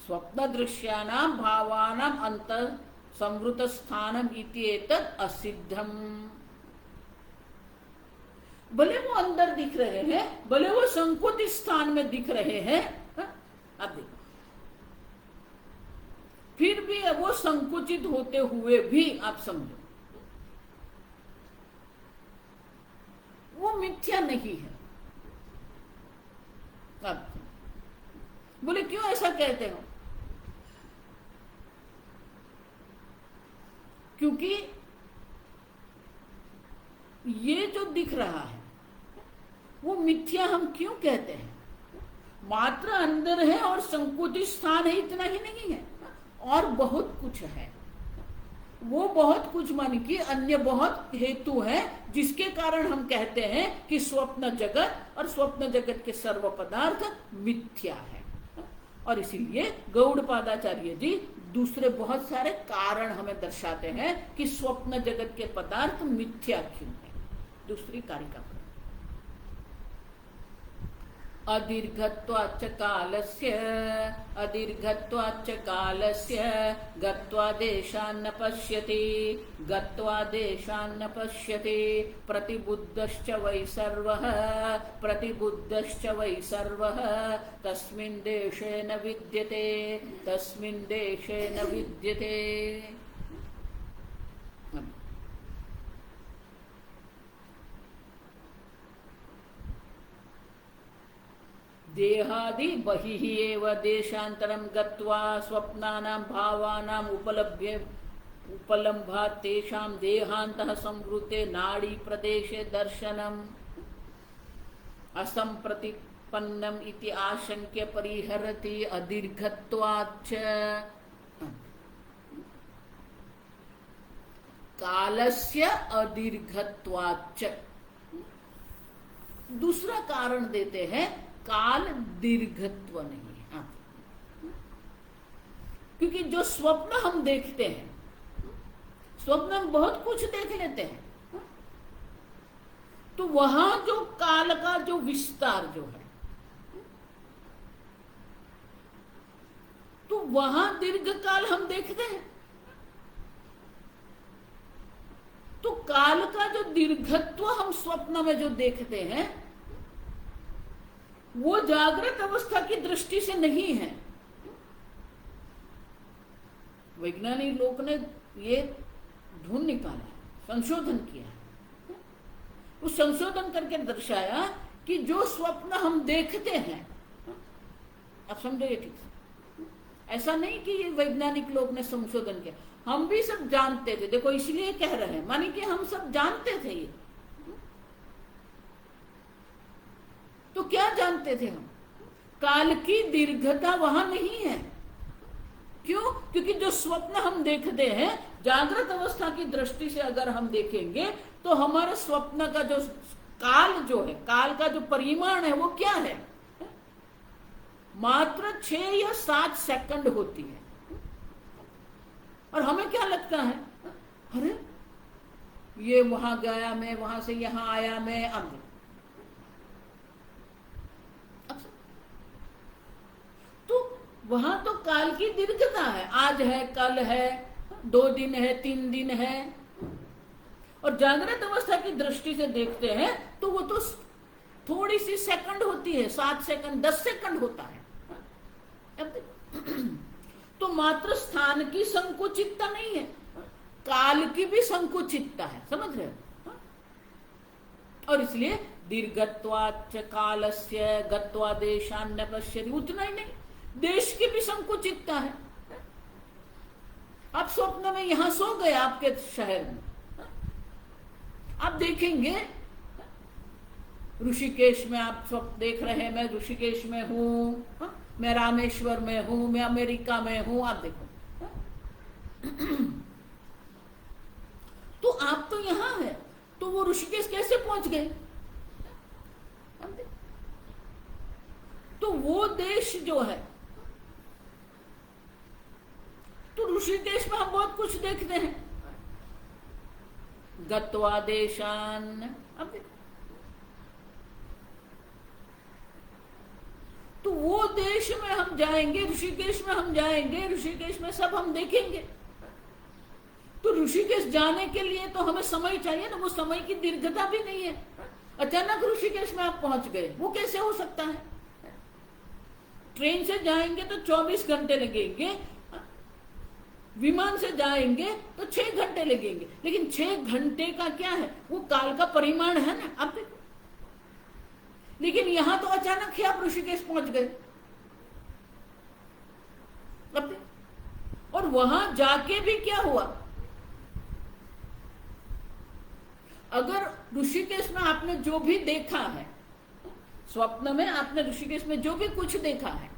स्वप्न दृश्यानां भावानां अंतः संवृत स्थानम इति एतद् असिद्धम। भले वो अंदर दिख रहे हैं, भले वो संकुचित स्थान में दिख रहे हैं, अब देखो, फिर भी वो संकुचित होते हुए भी आप समझो वो मिथ्या नहीं है। अब बोले क्यों ऐसा कहते हो? क्योंकि ये जो दिख रहा है वो मिथ्या हम क्यों कहते हैं? मात्र अंदर है और संकुचित स्थान है, इतना ही नहीं है, और बहुत कुछ है। वो बहुत कुछ मान कि अन्य बहुत हेतु है जिसके कारण हम कहते हैं कि स्वप्न जगत और स्वप्न जगत के सर्व पदार्थ मिथ्या है। और इसीलिए गौड़पादाचार्य जी दूसरे बहुत सारे कारण हमें दर्शाते हैं कि स्वप्न जगत के पदार्थ मिथ्या क्यों है। दूसरी कारिका पर अदीर्घत्वाच्च कालस्य गत्वा देशान्न पश्यति प्रतिबुद्धश्च वै सर्वः तस्मिन् देशे न विद्यते। देहादि बहिः एव देशान्तरं गत्वा स्वप्नानां भावानां उपलम्भात् तेषां देहान्तः संवृते नाडी प्रदेशे दर्शनम् असंप्रतिपन्नम् इति आशंक्य परिहरति अदीर्घत्वाच्च कालस्य अदीर्घत्वाच्च। दूसरा कारण देते हैं, काल दीर्घत्व नहीं है। क्योंकि जो स्वप्न हम देखते हैं, स्वप्न में बहुत कुछ देख लेते हैं, तो वहां जो काल का जो विस्तार जो है, तो वहां दीर्घ काल हम देखते हैं। तो काल का जो दीर्घत्व हम स्वप्न में जो देखते हैं वो जागृत अवस्था की दृष्टि से नहीं है। वैज्ञानिक लोग ने ये ढूंढ निकाला, संशोधन किया, उस संशोधन करके दर्शाया कि जो स्वप्न हम देखते हैं, आप समझो ये ठीक से, ऐसा नहीं कि ये वैज्ञानिक लोग ने संशोधन किया, हम भी सब जानते थे। देखो इसलिए कह रहे हैं, मानी कि हम सब जानते थे ये। तो क्या जानते थे हम? काल की दीर्घता वहां नहीं है। क्यों? क्योंकि जो स्वप्न हम देखते हैं, जागृत अवस्था की दृष्टि से अगर हम देखेंगे तो हमारे स्वप्न का जो काल जो है, काल का जो परिमाण है, वो क्या है? मात्र 6 या 7 सेकंड होती है। और हमें क्या लगता है, अरे ये वहां गया मैं, वहां से यहां आया मैं। अब वहां तो काल की दीर्घता है, आज है, कल है, 2 दिन है, 3 दिन है। और जागृत अवस्था की दृष्टि से देखते हैं तो वो तो थोड़ी सी सेकंड होती है, 7 सेकंड, 10 सेकंड होता है। तो मात्र स्थान की संकुचितता नहीं है, काल की भी संकुचितता है, समझ रहे हो? और इसलिए दीर्घत्वाच्च कालस्य गत्वा देशान्न पश्यति, उतना ही नहीं, देश की भी संकुचितता है। आप स्वप्न में यहां सो गए आपके शहर में, आप देखेंगे ऋषिकेश में, आप स्वप्न देख रहे हैं मैं ऋषिकेश में हूं, मैं रामेश्वर में हूं, मैं अमेरिका में हूं, आप देखो। तो आप तो यहां है, तो वो ऋषिकेश कैसे पहुंच गए? तो वो देश जो है, तो ऋषिकेश में हम बहुत कुछ देखते हैं, गत्वा देशान। अब देखो, तो वो देश में हम जाएंगे, ऋषिकेश में हम जाएंगे, ऋषिकेश में सब हम देखेंगे। तो ऋषिकेश जाने के लिए तो हमें समय चाहिए ना, वो समय की दीर्घता भी नहीं है। अचानक ऋषिकेश में आप पहुंच गए, वो कैसे हो सकता है? ट्रेन से जाएंगे तो 24 घंटे लगेंगे, विमान से जाएंगे तो 6 घंटे लगेंगे, लेकिन 6 घंटे का क्या है, वो काल का परिमाण है ना। अब देखो, लेकिन यहां तो अचानक ही आप ऋषिकेश पहुंच गए। अब और वहां जाके भी क्या हुआ, अगर ऋषिकेश में आपने जो भी देखा है, स्वप्न में आपने ऋषिकेश में जो भी कुछ देखा है,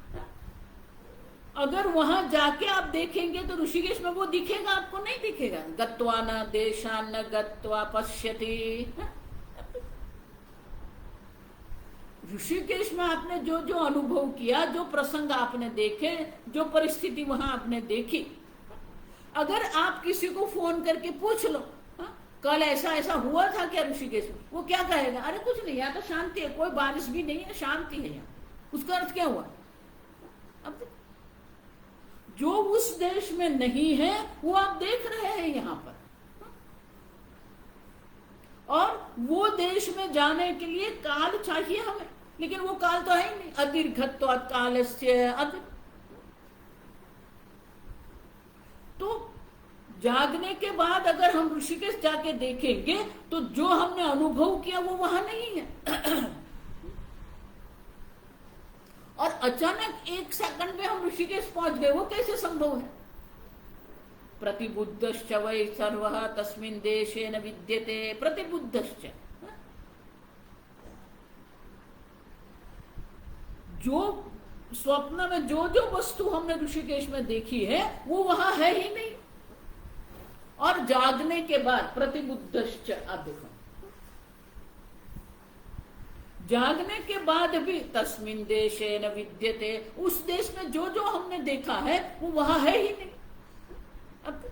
अगर वहां जाके आप देखेंगे तो ऋषिकेश में वो दिखेगा? आपको नहीं दिखेगा। गत्वा न देशान न गत्वा पश्यति। ऋषिकेश में आपने जो जो अनुभव किया, जो प्रसंग आपने देखे, जो परिस्थिति वहां आपने देखी, अगर आप किसी को फोन करके पूछ लो कल ऐसा ऐसा हुआ था क्या ऋषिकेश में, वो क्या कहेगा? अरे कुछ नहीं, यहाँ तो शांति है, कोई बारिश भी नहीं है, शांति है यहाँ। उसका अर्थ क्या हुआ? अब जो उस देश में नहीं है वो आप देख रहे हैं यहां पर, और वो देश में जाने के लिए काल चाहिए हमें, लेकिन वो काल तो है ही नहीं। अदीर्घत्वात् कालस्य। तो जागने के बाद अगर हम ऋषिकेश जाके देखेंगे तो जो हमने अनुभव किया वो वहां नहीं है। और अचानक 1 सेकंड में हम ऋषिकेश पहुंच गए, वो कैसे संभव है? प्रतिबुद्धश्च वै सर्वः तस्मिन् देशे न विद्यते। प्रतिबुद्धश्च, जो स्वप्न में जो जो वस्तु हमने ऋषिकेश में देखी है वो वहां है ही नहीं। और जागने के बाद प्रतिबुद्धश्च, आप देखो, जागने के बाद भी तस्मिन् देशे न विद्यते, उस देश में जो जो हमने देखा है वो वहां है ही नहीं। अब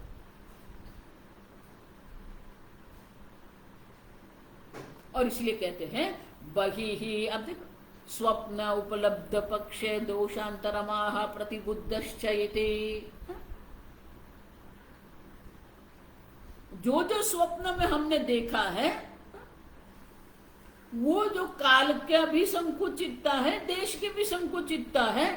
और इसलिए कहते हैं बहिः, अब देखो, स्वप्न उपलब्ध पक्षे दोषांतरमाह प्रतिबुद्धश्च इति। जो जो स्वप्न में हमने देखा है वो जो काल का भी संकुचितता है, देश की भी संकुचितता है।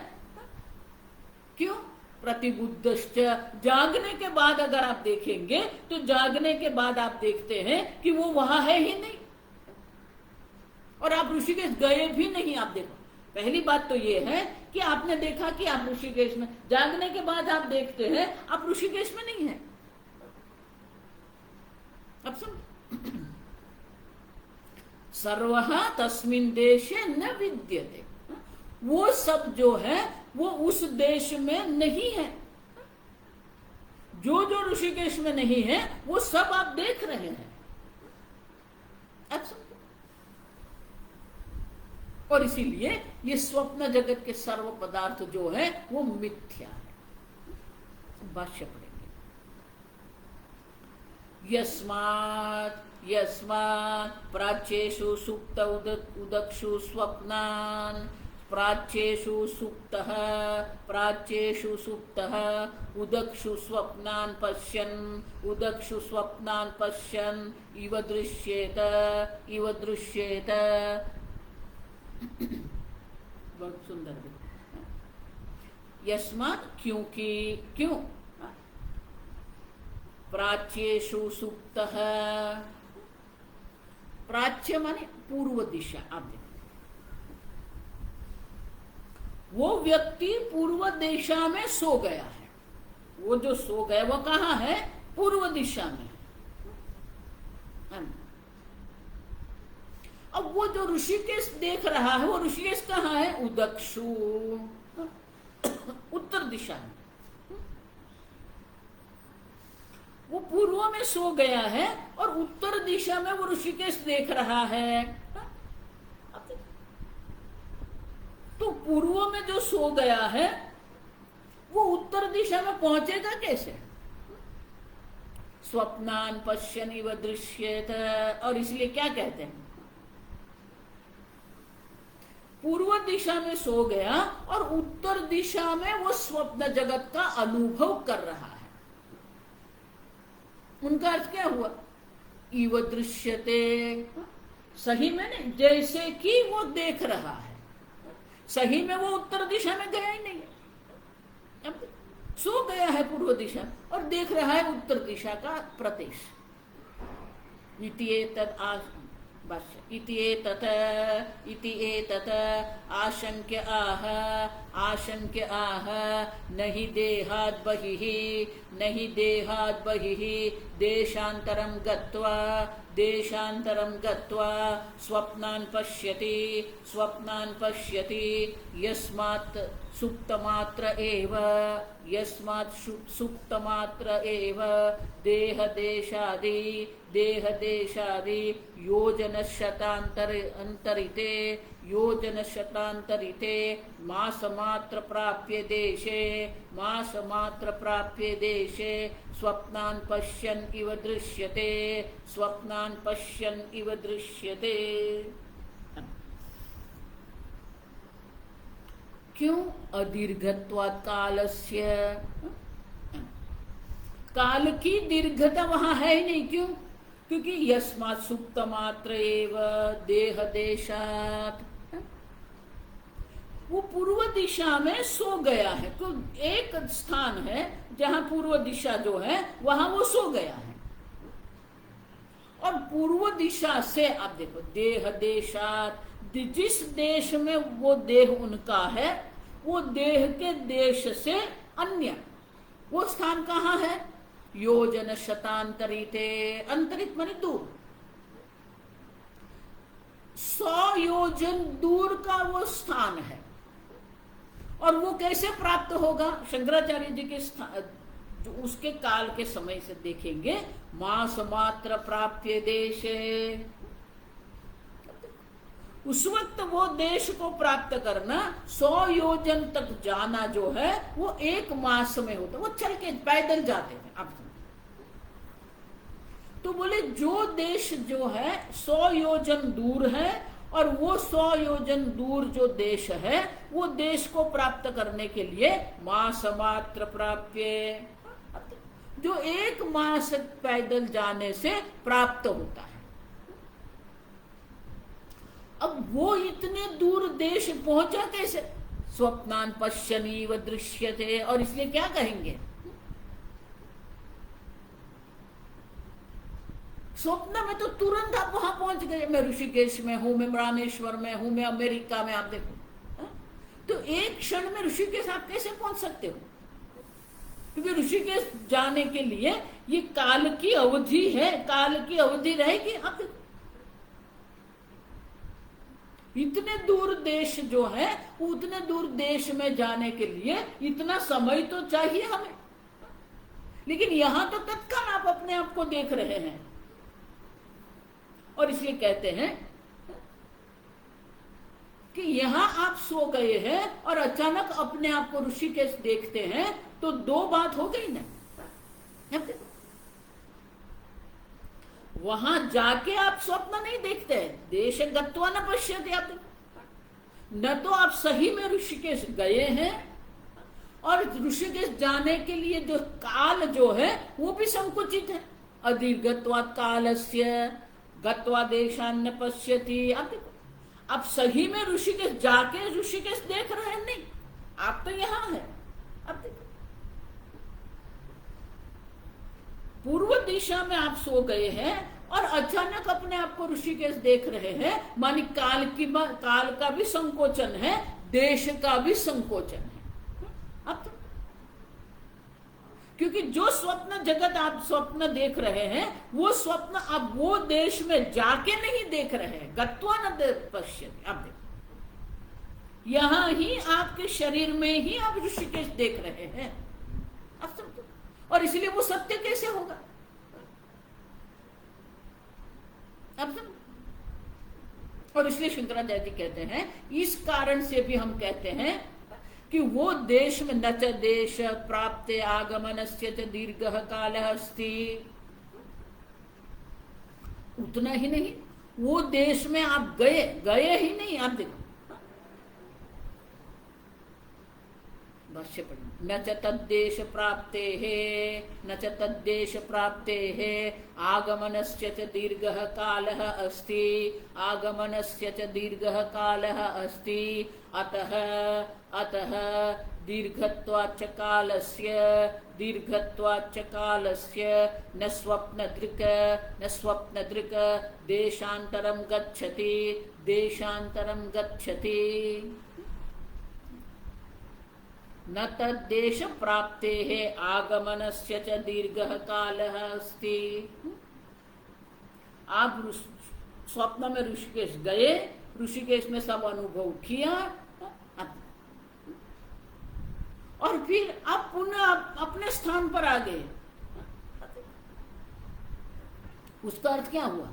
क्यों? प्रतिबुद्धश्च, जागने के बाद अगर आप देखेंगे तो जागने के बाद आप देखते हैं कि वो वहां है ही नहीं, और आप ऋषिकेश गए भी नहीं। आप देखो, पहली बात तो ये है कि आपने देखा कि आप ऋषिकेश में, जागने के बाद आप देखते हैं आप ऋषिकेश में नहीं है। अब सुन, सर्वः तस्मिन् देशे न विद्यते, वो सब जो है वो उस देश में नहीं है। जो जो ऋषिकेश में नहीं है वो सब आप देख रहे हैं। अब सुन, और इसीलिए ये स्वप्न जगत के सर्व पदार्थ जो है वो मिथ्या है। भाष्य पढ़ेंगे। यस्मात् प्राच्येषु सुप्त उदक्षु स्वप्नान् प्राच्येषु सुप्तः प्राच्येषु सुप्तः उदक्षु स्वप्नान् पश्यन् इव दृश्येत बहुत सुंदर है। यस्मात् क्योंकि क्यों प्राच्येषु सुप्तः, प्राच्य माने पूर्व दिशा। आप देखो वो व्यक्ति पूर्व दिशा में सो गया है। वो जो सो गया वो कहाँ है? पूर्व दिशा में। अब वो जो ऋषिकेश देख रहा है वो ऋषिकेश कहाँ है? उदक्षु, उत्तर दिशा में। वो पूर्व में सो गया है और उत्तर दिशा में वो ऋषिकेश देख रहा है। तो पूर्व में जो सो गया है वो उत्तर दिशा में पहुंचेगा कैसे? स्वप्नान पश्यन् इव दृश्येत। और इसलिए क्या कहते हैं? पूर्व दिशा में सो गया और उत्तर दिशा में वो स्वप्न जगत का अनुभव कर रहा है। उनका अर्थ क्या हुआ? इव दृश्यते, सही में नहीं, जैसे कि वो देख रहा है। सही में वो उत्तर दिशा में गया ही नहीं है, अब सो गया है पूर्व दिशा और देख रहा है उत्तर दिशा का प्रदेश। इति एतत् आशंक्य आह न हि देहाद् बहिः देशान्तरं गत्वा स्वप्नान् पश्यति यस्मात् सुप्तमात्र एव देहदेशादि योजनशतान्तरिते मासमात्र प्राप्य देशे स्वप्नान् पश्यन् इव दृश्यते। क्यों? अदीर्घत्वात् कालस्य, काल की दीर्घता वहां है ही नहीं। क्यों? क्योंकि यस्मात् सुप्त मात्र एव देह देशात्, वो पूर्व दिशा में सो गया है। तो एक स्थान है जहां पूर्व दिशा जो है वहां वो सो गया है। और पूर्व दिशा से आप देखो देह देशात्, जिस देश में वो देह उनका है वो देह के देश से अन्य वो स्थान कहाँ है? योजन शतांतरिते, अंतरित माने दूर, 100 योजन दूर का वो स्थान है। और वो कैसे प्राप्त होगा? शंकराचार्य जी के जो उसके काल के समय से देखेंगे, मास मात्र प्राप्य देशे, उस वक्त वो देश को प्राप्त करना 100 योजन तक जाना जो है वो 1 मास में होता। वो चल के पैदल जाते थे। आप तो बोले जो देश जो है 100 योजन दूर है और वो 100 योजन दूर जो देश है वो देश को प्राप्त करने के लिए मास मात्र प्राप्य, जो 1 मास पैदल जाने से प्राप्त होता है। अब वो इतने दूर देश पहुंचा कैसे? स्वप्नान पश्यन्नीव दृश्यते। और इसलिए क्या कहेंगे? स्वप्न में तो तुरंत आप वहां पहुंच गए। मैं ऋषिकेश में हूं, मैं रामेश्वर में हूं, मैं अमेरिका में। आप देखो तो एक क्षण में ऋषिकेश आप कैसे पहुंच सकते हो? क्योंकि ऋषिकेश जाने के लिए ये काल की अवधि है, काल की अवधि रहेगी। आप देखो इतने दूर देश जो है उतने दूर देश में जाने के लिए इतना समय तो चाहिए हमें। लेकिन यहां तो तत्काल आप अपने आप को देख रहे हैं। और इसलिए कहते हैं कि यहां आप सो गए हैं और अचानक अपने आप को ऋषिकेश देखते हैं तो 2 बात हो गई ना। वहां जाके आप स्वप्न नहीं देखते, देश गत्वा न पश्यते। आप न तो आप सही में ऋषिकेश गए हैं, और ऋषिकेश जाने के लिए जो काल जो है वो भी संकुचित है। अदीर्घत्वात् कालस्य गत्वा देशान् न पश्यति। आप देखो, आप सही में ऋषिकेश जाके ऋषिकेश देख रहे हैं? नहीं, आप तो यहाँ है। अब देखो, पूर्व दिशा में आप सो गए हैं और अचानक अपने आप को ऋषिकेश देख रहे हैं, मानी काल का भी संकोचन है, देश का भी संकोचन है। अब तो, क्योंकि जो स्वप्न जगत आप स्वप्न देख रहे हैं, वो स्वप्न अब वो देश में जाके नहीं देख रहे हैं। गत्वा न पश्यति। अब देखो, यहां ही आपके शरीर में ही आप ऋषिकेश देख रहे हैं। अब समझो, और इसलिए वो सत्य कैसे होगा? अब समझो, और इसलिए शंकराचार्य जी कहते हैं, इस कारण से भी हम कहते हैं कि वो देश में न च देश प्राप्ते आगमनस्य च दीर्घः कालः अस्ति। उतना ही नहीं, वो देश में आप गए ही नहीं। आप देखो, भाष्य पढ़िए। न च तद्देश प्राप्तेः न च तद्देश प्राप्तेः आगमनस्य च दीर्घः कालः अस्ति। आगमनस्य च दीर्घः कालः अस्ति। अतः दीर्घत्वाच्च कालस्य न स्वप्नदृक् देशान्तरं गच्छति। न तद्देश प्राप्तेः आगमनस्य च दीर्घः कालः अस्ति। आप स्वप्न में ऋषिकेश गए, ऋषिकेश में सब अनुभव किया, और फिर आप पुनः अपने स्थान पर आ गए। उसका अर्थ क्या हुआ?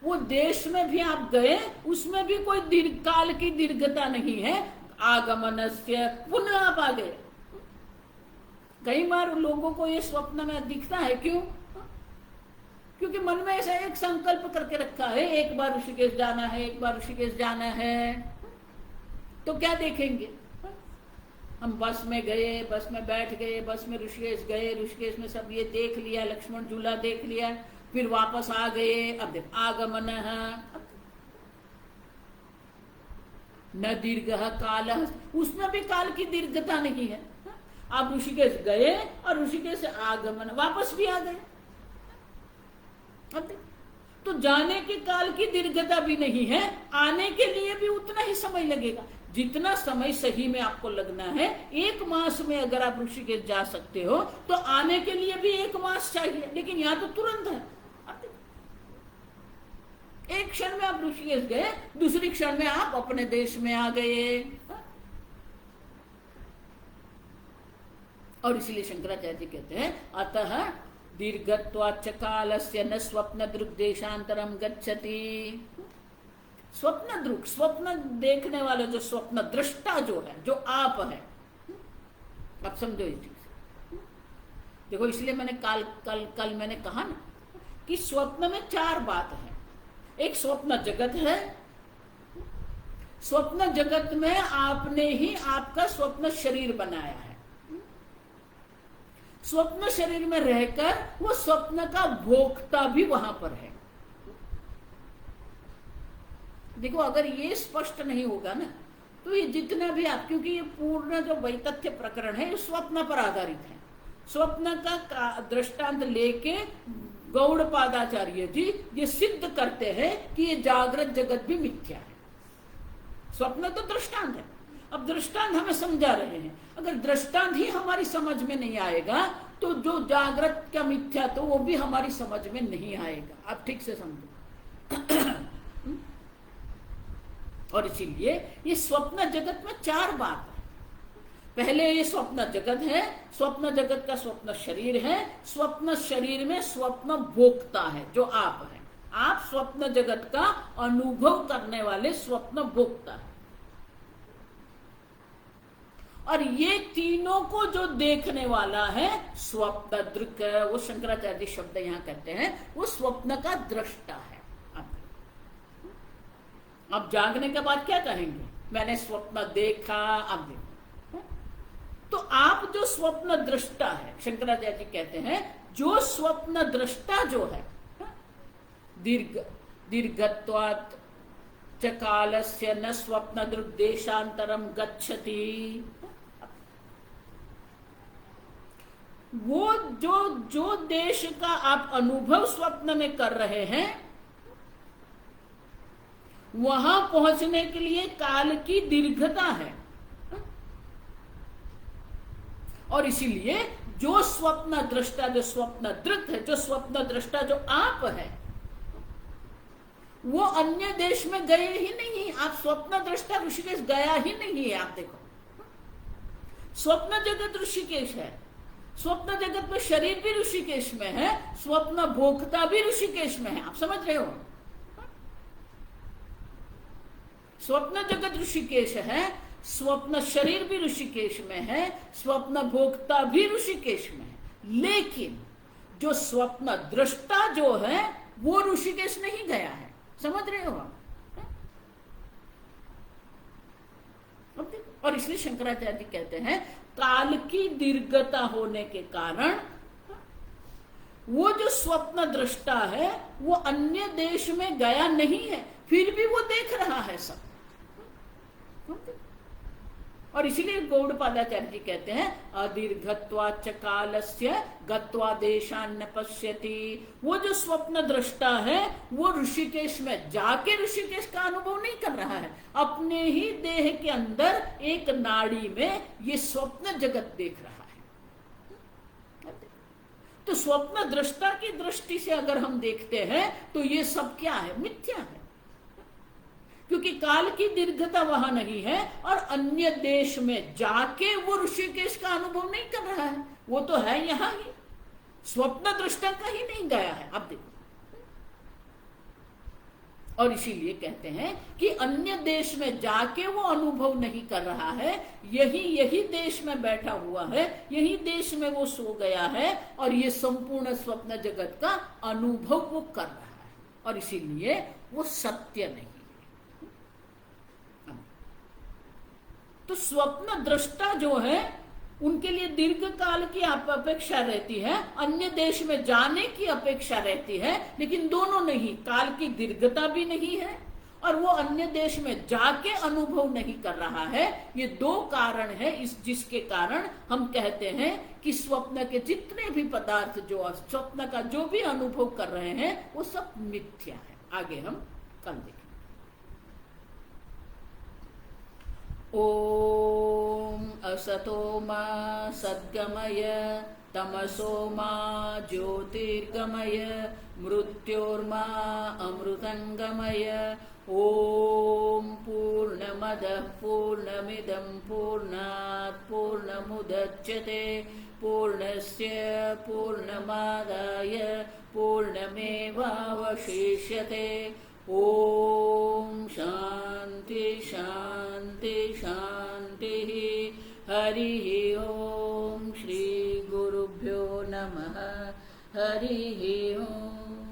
वो देश में भी आप गए, उसमें भी कोई दीर्घकाल की दीर्घता नहीं है। आगमनस्य, पुनः आप आ गए। कई बार लोगों को ये स्वप्न में दिखता है, क्यों? क्योंकि मन में ऐसा एक संकल्प करके रखा है, एक बार ऋषिकेश जाना है, एक बार ऋषिकेश जाना है। तो क्या देखेंगे? हम बस में गए, बस में बैठ गए, बस में ऋषिकेश गए, ऋषिकेश में सब ये देख लिया, लक्ष्मण झूला देख लिया, फिर वापस आ गए। अब देख, आगमन न दीर्घः कालः, उसमें भी काल की दीर्घता नहीं है। आप ऋषिकेश गए और ऋषिकेश से आगमन, वापस भी आ गए। तो जाने के काल की दीर्घता भी नहीं है, आने के लिए भी उतना ही समय लगेगा जितना समय सही में आपको लगना है। 1 मास में अगर आप ऋषिकेश जा सकते हो तो आने के लिए भी 1 मास चाहिए, लेकिन यहाँ तो तुरंत है। एक क्षण में आप ऋषिकेश गए, दूसरी क्षण में आप अपने देश में आ गए। और इसलिए शंकराचार्य जी कहते हैं, अतः दीर्घत्वाच्च कालस्य न स्वप्नदृक् देशांतरं गच्छति। स्वप्नदृक्, स्वप्न देखने वाला जो स्वप्न दृष्टा जो है, जो आप है, आप समझो इस चीज। देखो, इसलिए मैंने कल मैंने कहा ना कि स्वप्न में 4 बात है। एक स्वप्न जगत है। स्वप्न जगत में आपने ही आपका स्वप्न शरीर बनाया है। स्वप्न शरीर में रहकर वो स्वप्न का भोक्ता भी वहां पर है। देखो, अगर ये स्पष्ट नहीं होगा ना, तो ये जितना भी आप, क्योंकि ये पूर्ण जो वैतथ्य प्रकरण है, ये स्वप्न पर आधारित है। स्वप्न का दृष्टांत लेके गौड़पादाचार्य जी ये सिद्ध करते हैं कि ये जागृत जगत भी मिथ्या है। स्वप्न तो दृष्टांत है। अब दृष्टांत हमें समझा रहे हैं, अगर दृष्टांत ही हमारी समझ में नहीं आएगा तो जो जागृत का मिथ्या तो वो भी हमारी समझ में नहीं आएगा। आप ठीक से समझो। और इसीलिए ये स्वप्न जगत में 4 बात है। पहले ये स्वप्न जगत है, स्वप्न जगत का स्वप्न शरीर है, स्वप्न शरीर में स्वप्न भोक्ता है जो आप है। आप स्वप्न जगत का अनुभव करने वाले स्वप्न भोक्ता है। और ये तीनों को जो देखने वाला है स्वप्न दृक्, वो शंकराचार्य शब्द यहां कहते हैं, वो स्वप्न का दृष्टा है। अब जागने के बाद क्या कहेंगे? मैंने स्वप्न देखा। अब देखो, तो आप जो स्वप्न दृष्टा है, शंकराचार्य जी कहते हैं जो स्वप्न दृष्टा जो है, दीर्घत्वात् च कालस्य न स्वप्न दृग्देशांतरम गच्छति। वो जो देश का आप अनुभव स्वप्न में कर रहे हैं, वहां पहुंचने के लिए काल की दीर्घता है। और इसीलिए जो स्वप्न दृष्टा, जो स्वप्न दृक् है, जो स्वप्न दृष्टा जो आप है, वो अन्य देश में गए ही नहीं। आप स्वप्न दृष्टा ऋषिकेश गया ही नहीं है। आप देखो, स्वप्न जगत ऋषिकेश है, स्वप्न जगत में शरीर भी ऋषिकेश में है, स्वप्न भोक्ता भी ऋषिकेश में है। आप समझ रहे हो? स्वप्न जगत ऋषिकेश है, स्वप्न शरीर भी ऋषिकेश में है, स्वप्न भोक्ता भी ऋषिकेश में है। लेकिन जो स्वप्न दृष्टा जो है वो ऋषिकेश नहीं गया है। समझ रहे हो आप? और इसलिए शंकराचार्य जी कहते हैं काल की दीर्घता होने के कारण वो जो स्वप्न दृष्टा है वो अन्य देश में गया नहीं है, फिर भी वो देख रहा है सब। और इसीलिए गौड़पादाचार्य जी कहते हैं अदीर्घत्वाच्च कालस्य गत्वा देशान न पश्यति। वो जो स्वप्न दृष्टा है वो ऋषिकेश में जाके ऋषिकेश का अनुभव नहीं कर रहा है, अपने ही देह के अंदर एक नाड़ी में ये स्वप्न जगत देख रहा है। तो स्वप्न दृष्टा की दृष्टि से अगर हम देखते हैं तो ये सब क्या है? मिथ्या है, क्योंकि काल की दीर्घता वहां नहीं है और अन्य देश में जाके वो ऋषिकेश का अनुभव नहीं कर रहा है। वो तो है यहां ही, स्वप्न दृष्टा का ही नहीं गया है। अब देखो, और इसीलिए कहते हैं कि अन्य देश में जाके वो अनुभव नहीं कर रहा है, यही देश में बैठा हुआ है, यही देश में वो सो गया है और ये संपूर्ण स्वप्न जगत का अनुभव वो कर रहा है। और इसीलिए वो सत्य नहीं। तो स्वप्न दृष्टा जो है उनके लिए दीर्घ काल की अपेक्षा रहती है, अन्य देश में जाने की अपेक्षा रहती है, लेकिन दोनों नहीं, काल की दीर्घता भी नहीं है और वो अन्य देश में जाके अनुभव नहीं कर रहा है। ये दो कारण है जिसके कारण हम कहते हैं कि स्वप्न के जितने भी पदार्थ जो स्वप्न का जो भी अनुभव कर रहे हैं वो सब मिथ्या है। आगे हम कल देखेंगे। ओम असतो मा सद्गमय तमसो मा ज्योतिर्गमय मृत्योर्मा अमृतंगमय। ओम पूर्णमदः पूर्णमिदं पूर्णात् पूर्णमुदच्यते पूर्णस्य पूर्णमादाय पूर्णमेवावशिष्यते। ओम शांति शांति शांति। हरि ओम। श्री गुरुभ्यो नमः। हरि ओम।